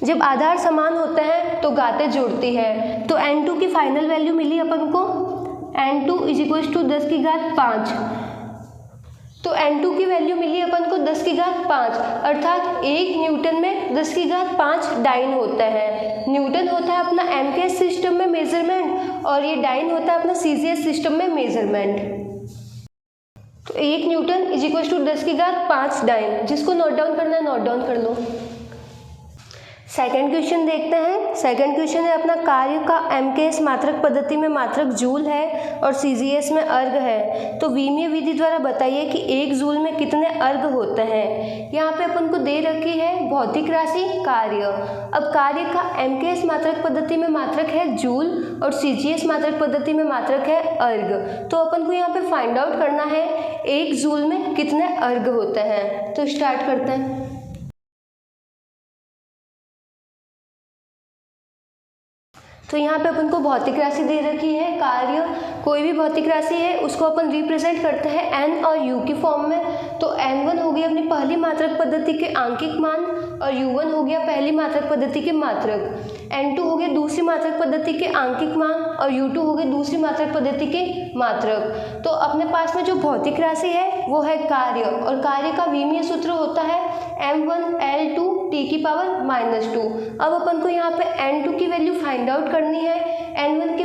जब आधार समान होते हैं तो घातें जुड़ती है, तो N2 की फाइनल वैल्यू मिली अपन को N2 = 10⁵, तो N2 की वैल्यू मिली अपन को 10⁵, अर्थात 1 न्यूटन में 10⁵ डाइन होता है। न्यूटन होता है अपना MKS सिस्टम में मेजरमेंट, और ये डाइन होता है अपना CGS सिस्टम में मेजरमेंट। तो 1 न्यूटन = 10⁵ डाइन, जिसको नोट डाउन करना है नोट डाउन कर लो। सेकंड क्वेश्चन देखते हैं। सेकंड क्वेश्चन है अपना कार्य का MKS मात्रक पद्धति में मात्रक जूल है और CGS में अर्ग है, तो विमीय विधि द्वारा बताइए कि 1 जूल में कितने अर्ग होते हैं। यहाँ पे अपन को दे रखी है भौतिक राशि कार्य। अब कार्य का MKS मात्रक पद्धति में मात्रक है जूल और CGS मात्रक पद्धति में मात्रक है अर्ग, तो अपन को यहाँ पे फाइंड आउट करना है 1 जूल में कितने अर्ग होते हैं। तो स्टार्ट करते हैं। तो यहाँ पे अपन को भौतिक राशि दे रखी है कार्य। कोई भी भौतिक राशि है उसको अपन रिप्रेजेंट करते हैं n और u की फॉर्म में। तो n1 हो गई अपनी पहली मात्रक पद्धति के आंकिक मान और u1 हो गया पहली मात्रक पद्धति के मात्रक, n2 हो गया दूसरी मात्रक पद्धति के आंकिक मान और u2 हो गया दूसरी मात्रक पद्धति के मात्रक। तो अपने पास में जो भौतिक राशि है वो है कार्य, और कार्य का विमीय सूत्र होता है m1L2 T⁻²। अब अपन को यहाँ पे n2 की वैल्यू फाइंड आउट करनी है, n2 की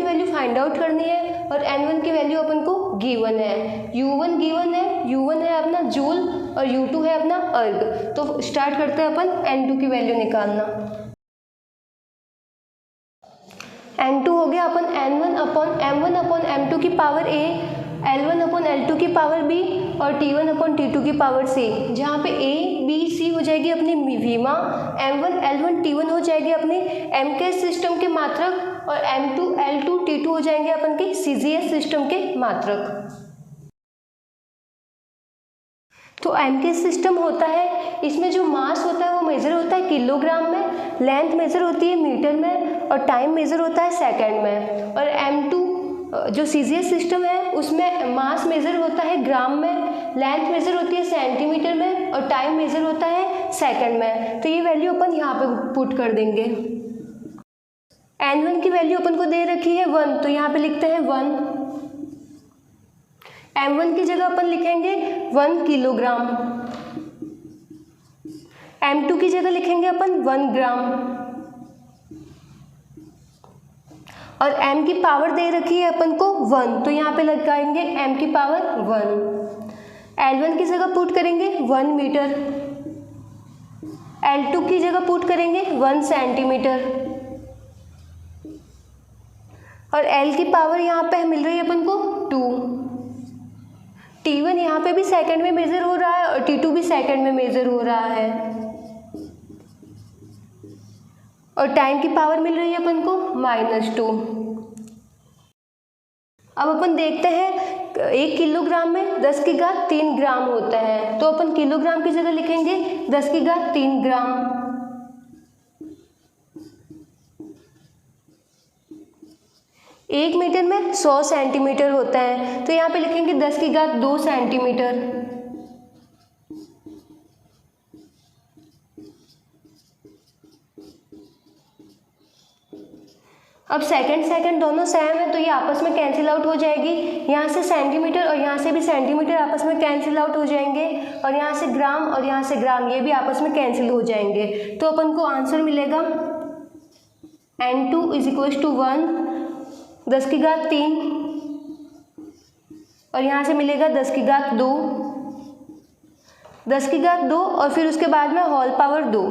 वैल्यू फाइंड आउट करनी है, और n1 की वैल्यू अपन को गिवन है। u1 है अपना जूल और u2 है अपना अर्ग। तो स्टार्ट करते हैं अपन n2 की वैल्यू निकालना। n2 हो गया अपन m1/m2 की पावर a, L1/L2 की पावर b और T1/T2 की पावर c, जहाँ पे a b c हो जाएगी अपनी विमा, m1 L1 T1 हो जाएगी अपने MKS सिस्टम के मात्रक, और m2 L2 T2 हो जाएंगे अपन के CGS सिस्टम के मात्रक। तो MKS सिस्टम होता है, इसमें जो मास होता है वो मेजर होता है किलोग्राम में, लेंथ मेजर होती है मीटर में, और टाइम मेजर होता है सेकंड में। और M2 जो CGS सिस्टम है उसमें मास मेजर होता है ग्राम में, लेंथ मेजर होती है सेंटीमीटर में, और टाइम मेजर होता है सेकंड में। तो ये वैल्यू अपन यहाँ पे पुट कर देंगे। N1 की वैल्यू अपन को दे रखी है 1, तो यहाँ पे लिखते हैं 1। M1 की जगह अपन लिखेंगे 1 किलोग्राम, M2 की जगह लिखेंगे अपन 1 ग्राम, और m की पावर दे रखी है अपन को 1, तो यहाँ पे लगाएंगे m की पावर 1। L1 की जगह पुट करेंगे 1 मीटर, L2 की जगह पुट करेंगे 1 सेंटीमीटर, और L की पावर यहाँ पे मिल रही है अपन को 2। T1 यहाँ पे भी सेकंड में मेजर हो रहा है और T2 भी सेकंड में मेजर हो रहा है, और टाइम की पावर मिल रही है अपन को -2। अब अपन देखते हैं 1 किलोग्राम में 10 की घात 3 ग्राम होता है, तो अपन किलोग्राम की जगह लिखेंगे 10 की घात 3 ग्राम। 1 मीटर में 100 सेंटीमीटर होता है, तो यहाँ पे लिखेंगे 10 की घात 2 सेंटीमीटर। अब सेकंड दोनों सेम है, तो ये आपस में कैंसिल आउट हो जाएगी। यहाँ से सेंटीमीटर और यहाँ से भी सेंटीमीटर आपस में कैंसिल आउट हो जाएंगे, और यहाँ से ग्राम और यहाँ से ग्राम ये भी आपस में कैंसिल हो जाएंगे। तो अपन को आंसर मिलेगा N2 = 1, 10 की घात 3, और यहाँ से मिलेगा 10 की घात 2, 10 की घात 2 और फिर उसके बाद में होल पावर 2।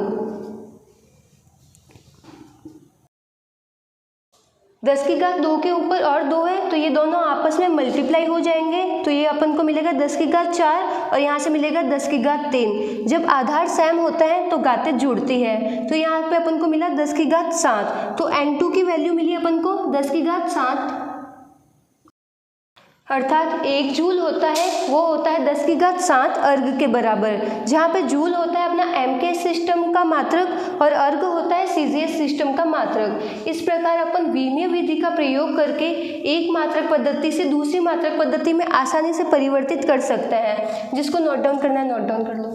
10 की घात 2 के ऊपर और 2 है, तो ये दोनों आपस में मल्टीप्लाई हो जाएंगे, तो ये अपन को मिलेगा 10 की घात 4 और यहाँ से मिलेगा 10 की घात 3। जब आधार सेम होता है तो घातें जुड़ती है, तो यहाँ पे अपन को मिला 10 की घात 7, तो N2 की वैल्यू मिली अपन को 10 की घात 7, अर्थात 1 जूल होता है वो होता है 10 की घात 7 अर्ग के बराबर, जहाँ पे जूल होता है अपना MK सिस्टम का मात्रक और अर्ग होता है CGS सिस्टम का मात्रक। इस प्रकार अपन विमीय विधि का प्रयोग करके एक मात्रक पद्धति से दूसरी मात्रक पद्धति में आसानी से परिवर्तित कर सकते हैं। जिसको नोट डाउन करना है नोट डाउन कर लो।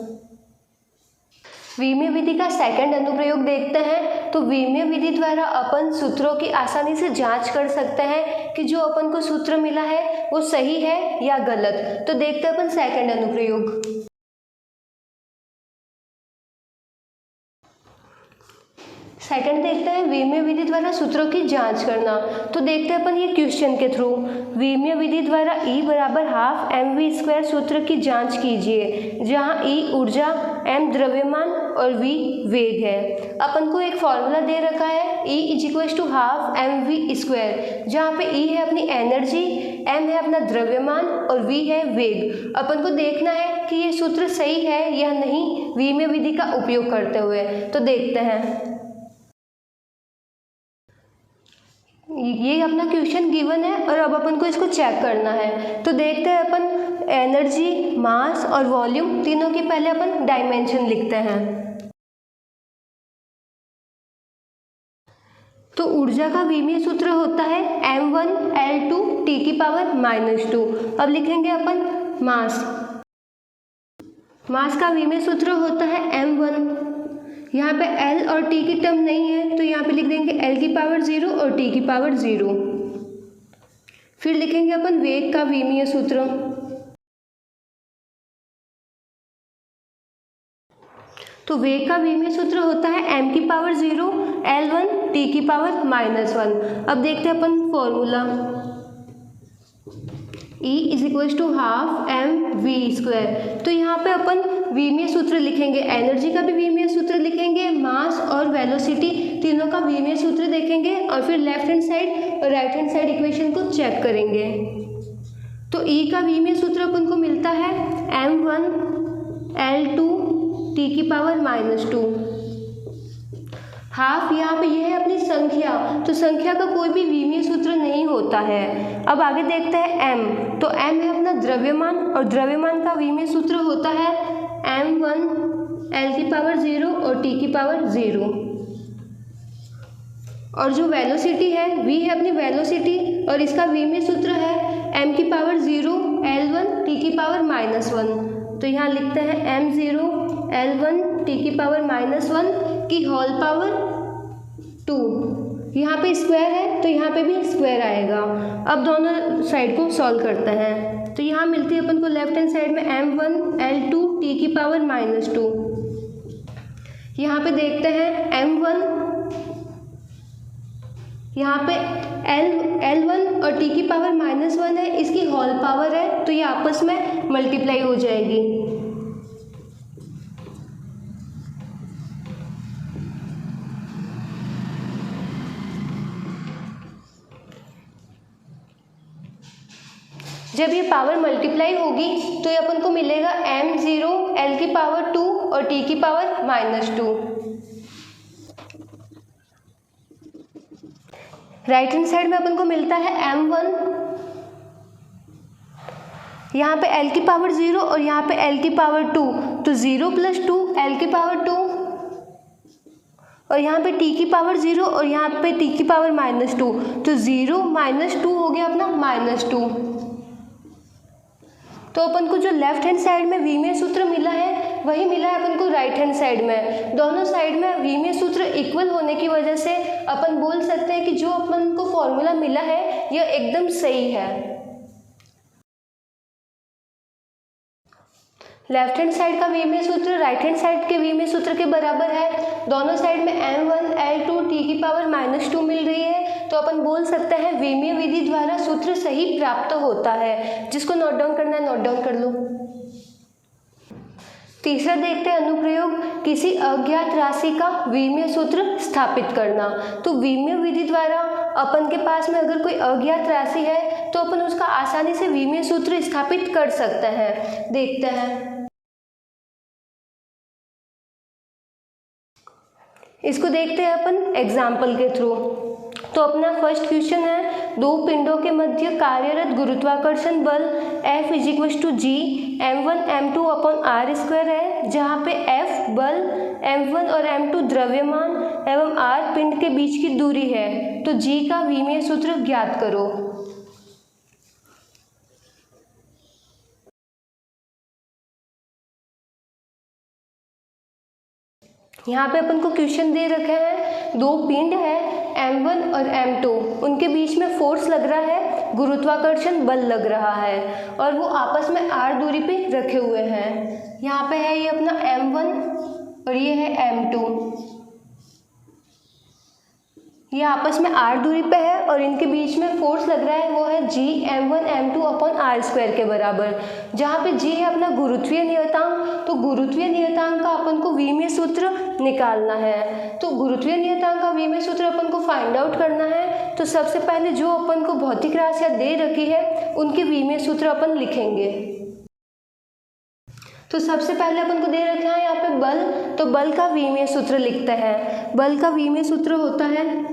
विमीय विधि का सेकंड अनुप्रयोग देखते हैं। तो विमीय विधि द्वारा अपन सूत्रों की आसानी से जांच कर सकते हैं कि जो अपन को सूत्र मिला है वो सही है या गलत। तो देखते हैं अपन सेकंड अनुप्रयोग। सेकंड देखते हैं विमीय विधि द्वारा सूत्रों की जांच करना। तो देखते हैं अपन ये क्वेश्चन के थ्रू। विमीय विधि द्वारा E बराबर ½ mv² सूत्र की जांच कीजिए, जहां E ऊर्जा, m द्रव्यमान और v वेग है। अपन को एक फॉर्मूला दे रखा है E = ½ mv², जहाँ पे E है अपनी एनर्जी, m है अपना द्रव्यमान और v है वेग। अपन को देखना है कि ये सूत्र सही है या नहीं विमीय विधि का उपयोग करते हुए। तो देखते हैं, ये अपना क्वेश्चन गिवन है और अब अपन को इसको चेक करना है। तो देखते हैं अपन एनर्जी, मास और वॉल्यूम तीनों की पहले अपन डायमेंशन लिखते हैं। तो ऊर्जा का विमीय सूत्र होता है m1L2 T⁻²। अब लिखेंगे अपन मास। मास का विमीय सूत्र होता है m1। यहाँ पे L और T की टर्म नहीं है, तो यहाँ पे लिख देंगे L⁻0 और T⁻0। फिर लिखेंगे अपन वेग का विमीय सूत्र। तो वेग का विमीय सूत्र होता है m⁻0 L1 T⁻⁻1। अब देखते हैं अपन फॉर्मूला। E = ½ mv²। तो यहाँ पे अपन विमीय सूत्र लिखेंगे, एनर्जी का भी विमीय सूत्र लिखेंगे, मास और वेलोसिटी तीनों का विमीय सूत्र देखेंगे और फिर लेफ्ट हैंड साइड और राइट हैंड साइड इक्वेशन को चेक करेंगे। तो E का विमीय सूत्र अपन को मिलता है m1L2 T⁻²। हाफ यहाँ पे यह है अपनी संख्या, तो संख्या का कोई भी विमीय सूत्र नहीं होता है। अब आगे देखते हैं m। तो m है अपना द्रव्यमान और द्रव्यमान का विमीय सूत्र होता है m1 L⁻0 और T⁻0। और जो वेलोसिटी है v है अपनी वेलोसिटी और इसका विमीय सूत्र है m⁻0 L1 T⁻⁻1। तो यहाँ लिखते हैं m0 L1 T⁻⁻1 की होल पावर 2। यहाँ पे स्क्वायर है तो यहाँ पे भी स्क्वायर आएगा। अब दोनों साइड को सॉल्व करते हैं। तो यहाँ मिलती है अपन को लेफ्ट हैंड साइड में m1 L2 T⁻⁻2। यहाँ पे देखते हैं m1, यहाँ पे L1 और t की पावर -1 है, इसकी होल पावर है, तो ये आपस में मल्टीप्लाई हो जाएगी। जब ये पावर मल्टीप्लाई होगी तो ये अपन को मिलेगा m0 L की पावर 2 और t की पावर -2। राइट हैंड साइड में अपन को मिलता है m1, यहाँ पे L की पावर 0 और यहाँ पे L की पावर 2, तो 0 + 2 L की पावर 2, और यहाँ पे t की पावर 0 और यहाँ पे t की पावर -2, तो 0 - 2 हो गया अपना -2। तो अपन को जो लेफ्ट हैंड साइड में विमीय सूत्र मिला है वही मिला है अपन को राइट हैंड साइड में। दोनों साइड में विमीय सूत्र इक्वल होने की वजह से अपन बोल सकते हैं कि जो अपन को फॉर्मूला मिला है यह एकदम सही है। लेफ्ट हैंड साइड का विमीय सूत्र राइट हैंड साइड के विमीय सूत्र के बराबर है। दोनों साइड में m1 L2 t की पावर -2 मिल रही है, तो अपन बोल सकते हैं विमीय विधि द्वारा सूत्र सही प्राप्त होता है। जिसको नोट डाउन करना है नोट डाउन कर लो। तीसरा देखते हैं अनुप्रयोग, किसी अज्ञात राशि का विमीय सूत्र स्थापित करना। तो विमीय विधि द्वारा अपन के पास में अगर कोई अज्ञात राशि है तो अपन उसका आसानी से विमीय सूत्र स्थापित कर सकते हैं। देखते हैं, इसको देखते हैं अपन एग्जाम्पल के थ्रू। तो अपना फर्स्ट क्वेश्चन है, दो पिंडों के मध्य कार्यरत गुरुत्वाकर्षण बल F = G m1 m2 / r² है, जहाँ पे F बल, m1 और m2 द्रव्यमान एवं r पिंड के बीच की दूरी है। तो G का विमीय सूत्र ज्ञात करो। यहाँ पे अपन को क्वेश्चन दे रखे हैं, दो पिंड है m1 और m2, उनके बीच में फोर्स लग रहा है, गुरुत्वाकर्षण बल लग रहा है और वो आपस में r दूरी पे रखे हुए हैं। यहाँ पे है ये अपना m1 और ये है m2, ये आपस में r दूरी पे है और इनके बीच में फोर्स लग रहा है वो है G m1 m2 / r² के बराबर। जहाँ पे G है अपना गुरुत्वीय नियतांक, तो गुरुत्वीय नियतांक का अपन को विमीय सूत्र निकालना है। तो गुरुत्वीय नियतांक का विमीय सूत्र अपन को फाइंड आउट करना है। तो सबसे पहले जो अपन को भौतिक राशियाँ दे रखी है उनके विमीय सूत्र अपन लिखेंगे। तो सबसे पहले अपन को दे रखा है यहाँ पे बल, तो बल का विमीय सूत्र लिखते हैं। बल का विमीय सूत्र होता है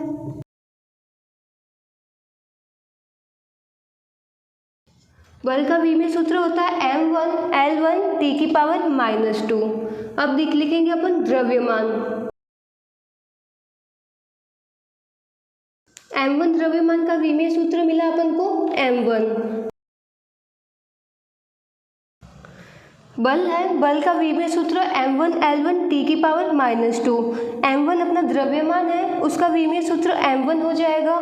m1 L1 t की पावर -2। अब लिखेंगे अपन द्रव्यमान। m1 द्रव्यमान का विमीय सूत्र मिला अपन को m1। बल है, बल का विमीय सूत्र m1 L1 t की पावर -2। m1 अपना द्रव्यमान है, उसका विमीय सूत्र m1 हो जाएगा।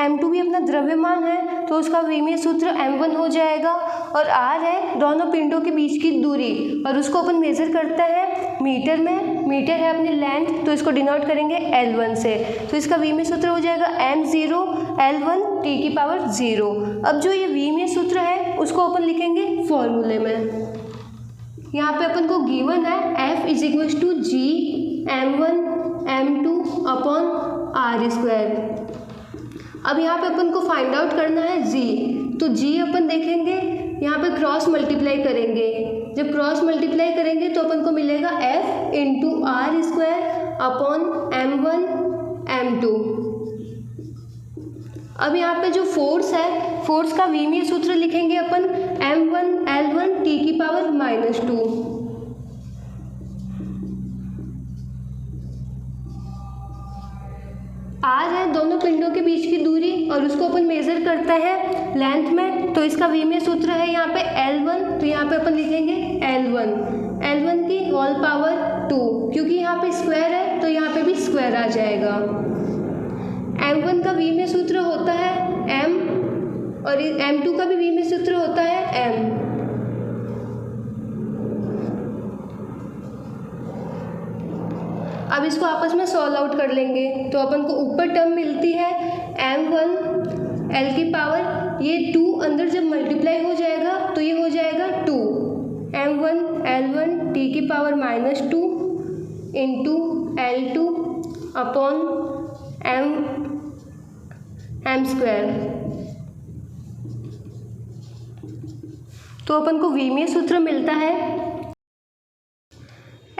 m2 भी अपना द्रव्यमान है तो उसका विमीय सूत्र m1 हो जाएगा। और r है दोनों पिंडों के बीच की दूरी और उसको अपन मेजर करते हैं मीटर में। मीटर है अपनी लेंथ, तो इसको डिनोट करेंगे L1 से, तो इसका विमीय सूत्र हो जाएगा m0 L1 t की पावर 0। अब जो ये विमीय सूत्र है उसको अपन लिखेंगे फॉर्मूले में। यहाँ पे अपन को गिवन है F = G m1 m2 / r²। अब यहाँ पे अपन को फाइंड आउट करना है G, तो G अपन देखेंगे यहाँ पे क्रॉस मल्टीप्लाई करेंगे। जब क्रॉस मल्टीप्लाई करेंगे तो अपन को मिलेगा F × r² / m1 m2। अब यहाँ पे जो फोर्स है, फोर्स का विमीय सूत्र लिखेंगे अपन m1 L1 t की पावर -2। r है दोनों पिंडों के बीच की दूरी और उसको अपन मेजर करते हैं लेंथ में, तो इसका विमीय सूत्र है यहाँ पे L1, तो यहाँ पे अपन लिखेंगे L1 की होल पावर 2, क्योंकि यहाँ पे स्क्वायर है तो यहाँ पे भी स्क्वायर आ जाएगा। m1 का विमीय सूत्र होता है m और m2 का भी विमीय सूत्र होता है m। अब इसको आपस में सॉल्व आउट कर लेंगे तो अपन को ऊपर टर्म मिलती है m1 l की पावर, ये 2 अंदर जब मल्टीप्लाई हो जाएगा तो ये हो जाएगा 2 m1 l1 t की power -2 into l2 upon m square. तो अपन को विमीय सूत्र मिलता है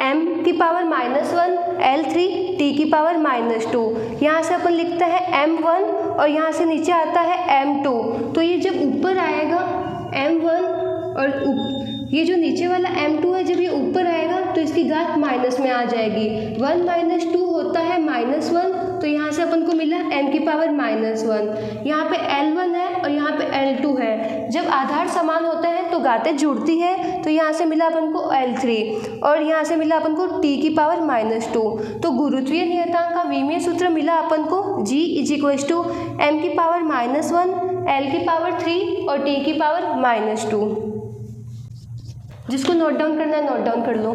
m की पावर -1 l3 t की पावर -2। यहाँ से अपन लिखते हैं m1 और यहाँ से नीचे आता है m2। तो ये जब ऊपर आएगा m1 और ये जो नीचे वाला m2 है, जब ये ऊपर आएगा तो इसकी घात माइनस में आ जाएगी। 1 - 2 होता है -1, तो यहाँ से अपन को मिला m की पावर -1। यहाँ पे l1 है और यहाँ पे l2 है। जब आधार समान होते हैं तो घातें जुड़ती है, तो यहाँ से मिला अपन को l3 और यहाँ से मिला अपन को t की पावर -2। तो गुरुत्वीय नियतांक का विमीय सूत्र मिला अपन को g = m की पावर -1 l की पावर 3 और t की पावर -2। जिसको नोट डाउन करना है नोट डाउन कर लो।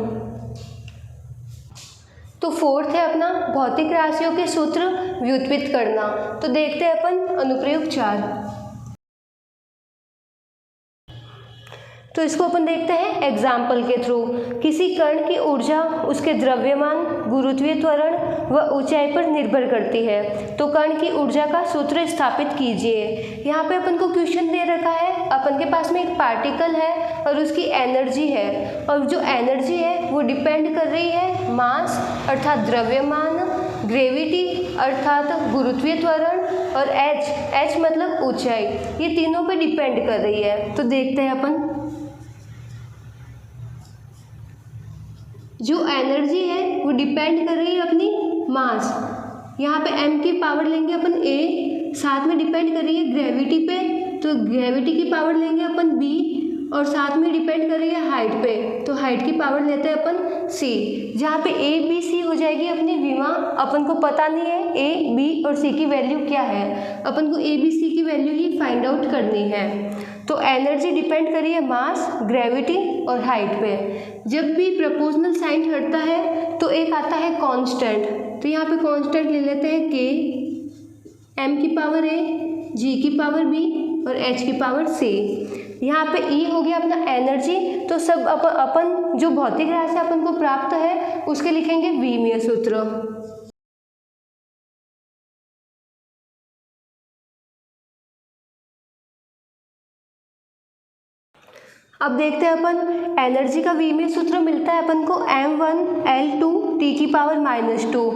तो फोर्थ है अपना भौतिक राशियों के सूत्र व्युत्पत्ति करना। तो देखते हैं अपन अनुप्रयोग 4। तो इसको अपन देखते हैं एग्जाम्पल के थ्रू। किसी कण की ऊर्जा उसके द्रव्यमान, गुरुत्वीय त्वरण व ऊंचाई पर निर्भर करती है। तो कण की ऊर्जा का सूत्र स्थापित कीजिए। यहाँ पे अपन को क्वेश्चन दे रखा है, अपन के पास में एक पार्टिकल है और उसकी एनर्जी है, और जो एनर्जी है वो डिपेंड कर रही है मास अर्थात द्रव्यमान, ग्रेविटी अर्थात गुरुत्वीय त्वरण और एच मतलब ऊंचाई, ये तीनों पे डिपेंड कर रही है। तो देखते हैं अपन। जो एनर्जी है वो डिपेंड कर रही है अपनी मास। यहाँ पे m की पावर लेंगे अपन a, साथ में डिपेंड कर रही है ग्रेविटी पे, तो ग्रेविटी की पावर लेंगे अपन b, और साथ में डिपेंड कर रही है हाइट पे, तो हाइट की पावर लेते हैं अपन c। जहाँ पे a b c हो जाएगी अपनी विमा, अपन को पता नहीं है a b और c की वैल्यू क्या है, अपन को a b c की वैल्यू ही फाइंड आउट करनी है। तो एनर्जी डिपेंड करी है मास, ग्रेविटी और हाइट पे। जब भी प्रोपोर्शनल साइन हटता है तो एक आता है कांस्टेंट, तो यहाँ पे कांस्टेंट ले लेते हैं k, m की पावर a, g की पावर b और h की पावर c। यहाँ पे E हो गया अपना एनर्जी। तो सब अपन जो भौतिक राशि अपन को प्राप्त है उसके लिखेंगे विमीय सूत्र। अब देखते हैं अपन एनर्जी का विमीय सूत्र मिलता है अपन को m1 l2 t की पावर -2।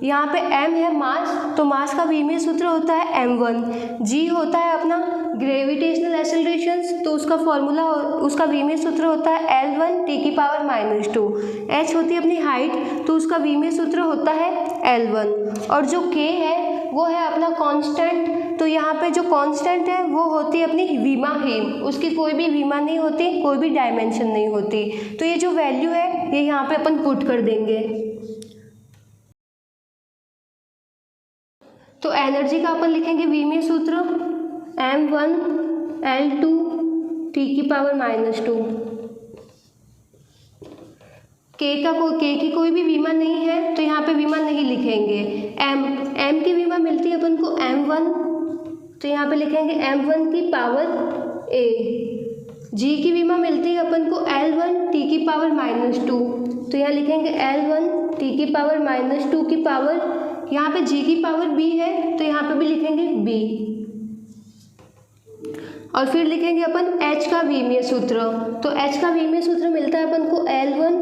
यहाँ पे m है मास, तो मास का विमीय सूत्र होता है m1। g होता है अपना ग्रेविटेशनल एक्सेलरेशंस, तो उसका फॉर्मूला उसका विमीय सूत्र होता है l1 t की पावर -2। h होती है अपनी हाइट, तो उसका विमीय सूत्र होता है l1। और जो k है वो है अपना कांस्टेंट, तो यहाँ पे जो कांस्टेंट है वो होती है अपनी विमाहीन, उसकी कोई भी विमा नहीं होती, कोई भी डायमेंशन नहीं होती। तो ये जो वैल्यू है ये यहाँ पे अपन पुट कर देंगे। तो एनर्जी का अपन लिखेंगे विमीय सूत्र m1 l2 t की पावर -2। k की कोई भी विमा नहीं है, तो यहाँ पे विमा नहीं लिखेंगे। m की विमा मिलती है अपन को m1, तो यहाँ पे लिखेंगे m1 की पावर a। g की विमा मिलती है अपन को l1 t की पावर -2, तो यहाँ लिखेंगे l1 t की पावर -2 की पावर, यहाँ पे g की पावर b है तो यहाँ पे भी लिखेंगे b। और फिर लिखेंगे अपन h का विमीय सूत्र। तो h का विमीय सूत्र मिलता है अपन को l1,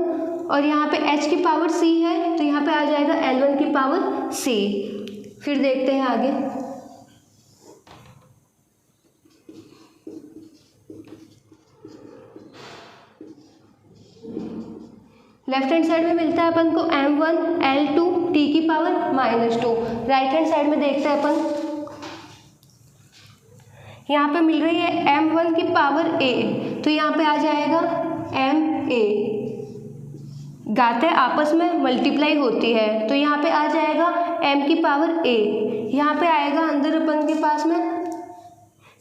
और यहाँ पे h की पावर c है तो यहाँ पे आ जाएगा l1 की पावर c। फिर देखते हैं आगे। लेफ्ट हैंड साइड में मिलता है अपन को m1 l2 t की पावर -2। राइट हैंड साइड में देखते हैं अपन, यहाँ पे मिल रही है m1 की पावर a, तो यहाँ पे आ जाएगा ma। घातें आपस में मल्टीप्लाई होती है, तो यहाँ पे आ जाएगा m की पावर a। यहाँ पे आएगा अंदर अपन के पास में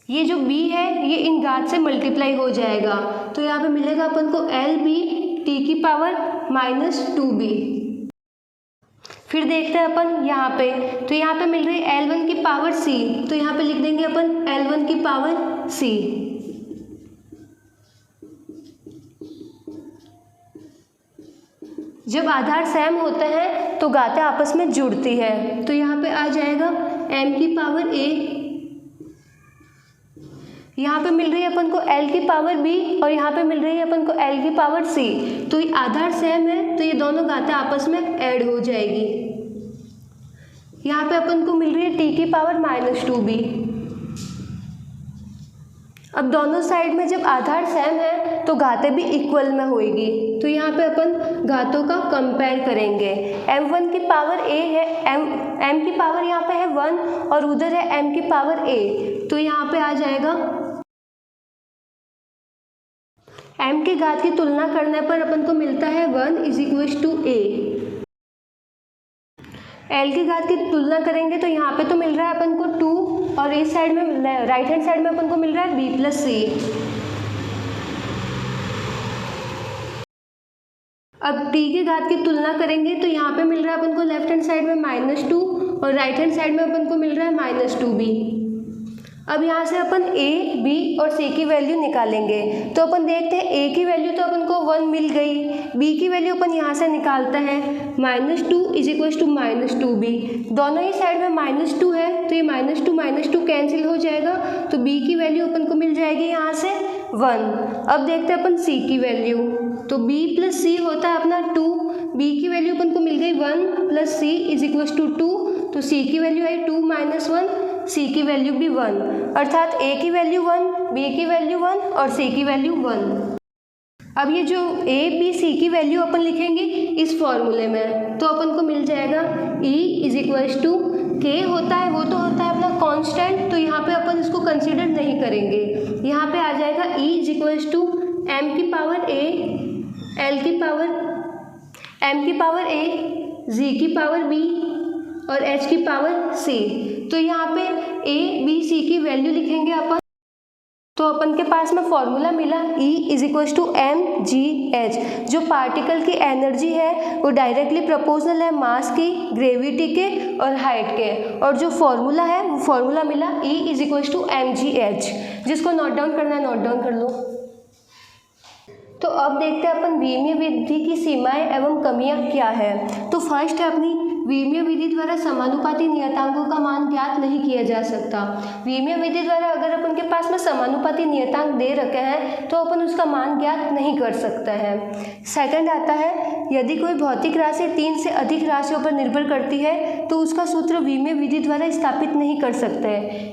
ये जो b है ये इन घात से मल्टीप्लाई हो जाएगा, तो यहाँ पे मिलेगा अपन को lb t की पावर -2b। फिर देखते हैं अपन यहाँ पे, तो यहाँ पे मिल रही है L1 की पावर c, तो यहाँ पे लिख देंगे अपन L1 की पावर c। जब आधार सेम होते हैं तो गाते आपस में जुड़ती है, तो यहाँ पे आ जाएगा m की पावर a, यहाँ पे मिल रही है अपन को L की पावर b और यहाँ पे मिल रही है अपन को L की पावर c। तो ये आधार सेम है तो ये दोनों गाते आपस में ऐड हो जाएगी। यहाँ पे अपन को मिल रही है t की पावर -2b। अब दोनों साइड में जब आधार सेम है तो घातें भी इक्वल में होएगी, तो यहाँ पे अपन घातों का कंपेयर करेंगे। m1 की पावर a है, m की पावर यहाँ पे है 1 और उधर है m की पावर a, तो यहाँ पे आ जाएगा m की घात की तुलना करने पर अपन को मिलता है 1 = a। l की घात की तुलना करेंगे तो यहाँ पे तो मिल रहा है अपन को 2 और इस साइड में राइट हैंड साइड में अपन को मिल रहा है b + c। अब t की घात की तुलना करेंगे तो यहाँ पे मिल रहा है अपन को लेफ्ट हैंड साइड में -2 और राइट हैंड साइड में अपन को मिल रहा है -2b। अब यहाँ से अपन a, b और c की वैल्यू निकालेंगे, तो अपन देखते हैं a की वैल्यू तो अपन को 1 मिल गई, b की वैल्यू अपन यहाँ से निकालते हैं -2 = -2b। दोनों ही साइड में -2 है तो ये -2 कैंसिल हो जाएगा, तो b की वैल्यू अपन को मिल जाएगी यहाँ से 1। अब देखते हैं अपन c की वैल्यू, तो b + c होता है अपना 2, b की वैल्यू अपन को मिल गई 1 + c = 2, तो c की वैल्यू आई 2 - 1, c की वैल्यू भी 1, अर्थात a की वैल्यू 1, b की वैल्यू 1 और c की वैल्यू 1। अब ये जो a, b, c की वैल्यू अपन लिखेंगे इस फॉर्मूले में, तो अपन को मिल जाएगा E = k होता है, वो तो होता है अपना कांस्टेंट, तो यहाँ पे अपन इसको कंसीडर नहीं करेंगे। यहाँ पे आ जाएगा E = m की पावर a, l की पावर m की पावर a, g की पावर b और h की पावर c। तो यहाँ पे a, b, c की वैल्यू लिखेंगे अपन, तो अपन के पास में फॉर्मूला मिला E = mgh। जो पार्टिकल की एनर्जी है वो डायरेक्टली प्रोपोर्शनल है मास की, ग्रेविटी के और हाइट के, और जो फॉर्मूला है वो फॉर्मूला मिला E = mgh। जिसको नोट डाउन करना है नोट डाउन कर लो। तो अब देखते हैं अपन विमीय विधि की सीमाएं एवं कमियां क्या है। तो फर्स्ट है अपनी विमीय विधि द्वारा समानुपाती नियतांकों का मान ज्ञात नहीं किया जा सकता। विमीय विधि द्वारा अगर अपन के पास में समानुपाती नियतांक दे रखे हैं तो अपन उसका मान ज्ञात नहीं कर सकते हैं। सेकंड आता है यदि कोई भौतिक राशि 3 से अधिक राशियों पर निर्भर करती है तो उसका सूत्र विमीय विधि द्वारा स्थापित नहीं कर सकते।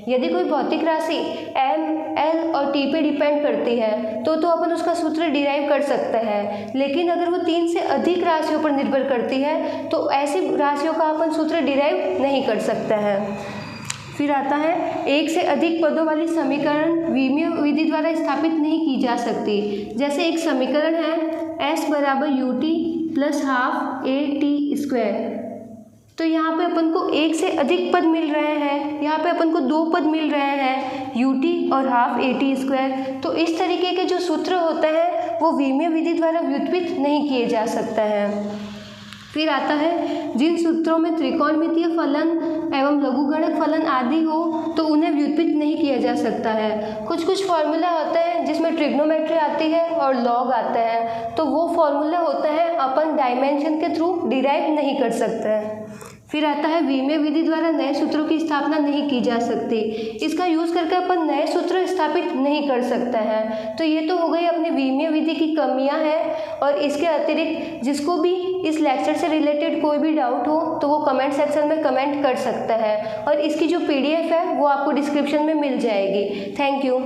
यदि कोई भौतिक राशि m, l और t पे डिपेंड करती है तो अपन उसका सूत्र डिराइव कर सकते हैं, लेकिन अगर वो 3 से अधिक राशियों पर निर्भर करती है तो ऐसी राशियों का अपन सूत्र डिराइव नहीं कर सकते हैं। फिर आता है एक से अधिक पदों वाली समीकरण विमीय विधि द्वारा स्थापित नहीं की जा सकती। जैसे एक समीकरण है s = ut + ½ at², तो यहाँ पे अपन को एक से अधिक पद मिल रहे हैं, यहाँ पे अपन को 2 पद मिल रहे हैं ut और ½ at²। तो इस तरीके के जो सूत्र होते हैं वो विमीय विधि द्वारा व्युत्पन्न नहीं किए जा सकते हैं। फिर आता है जिन सूत्रों में त्रिकोणमितीय फलन एवं लघुगणक फलन आदि हो तो उन्हें व्युत्पन्न नहीं किया जा सकता है। कुछ फॉर्मूला होते हैं जिसमें ट्रिग्नोमेट्री आती है और लॉग आते हैं, तो वो फॉर्मूला होते हैं अपन डायमेंशन के थ्रू डिराइव नहीं कर सकते हैं। फिर आता है विमीय विधि द्वारा नए सूत्रों की स्थापना नहीं की जा सकती। इसका यूज़ करके अपन नए सूत्र स्थापित नहीं कर सकते हैं। तो ये तो हो गई अपनी विमीय विधि की कमियां हैं, और इसके अतिरिक्त जिसको भी इस लेक्चर से रिलेटेड कोई भी डाउट हो तो वो कमेंट सेक्शन में कमेंट कर सकते हैं, और इसकी जो PDF है वो आपको डिस्क्रिप्शन में मिल जाएगी। Thank you.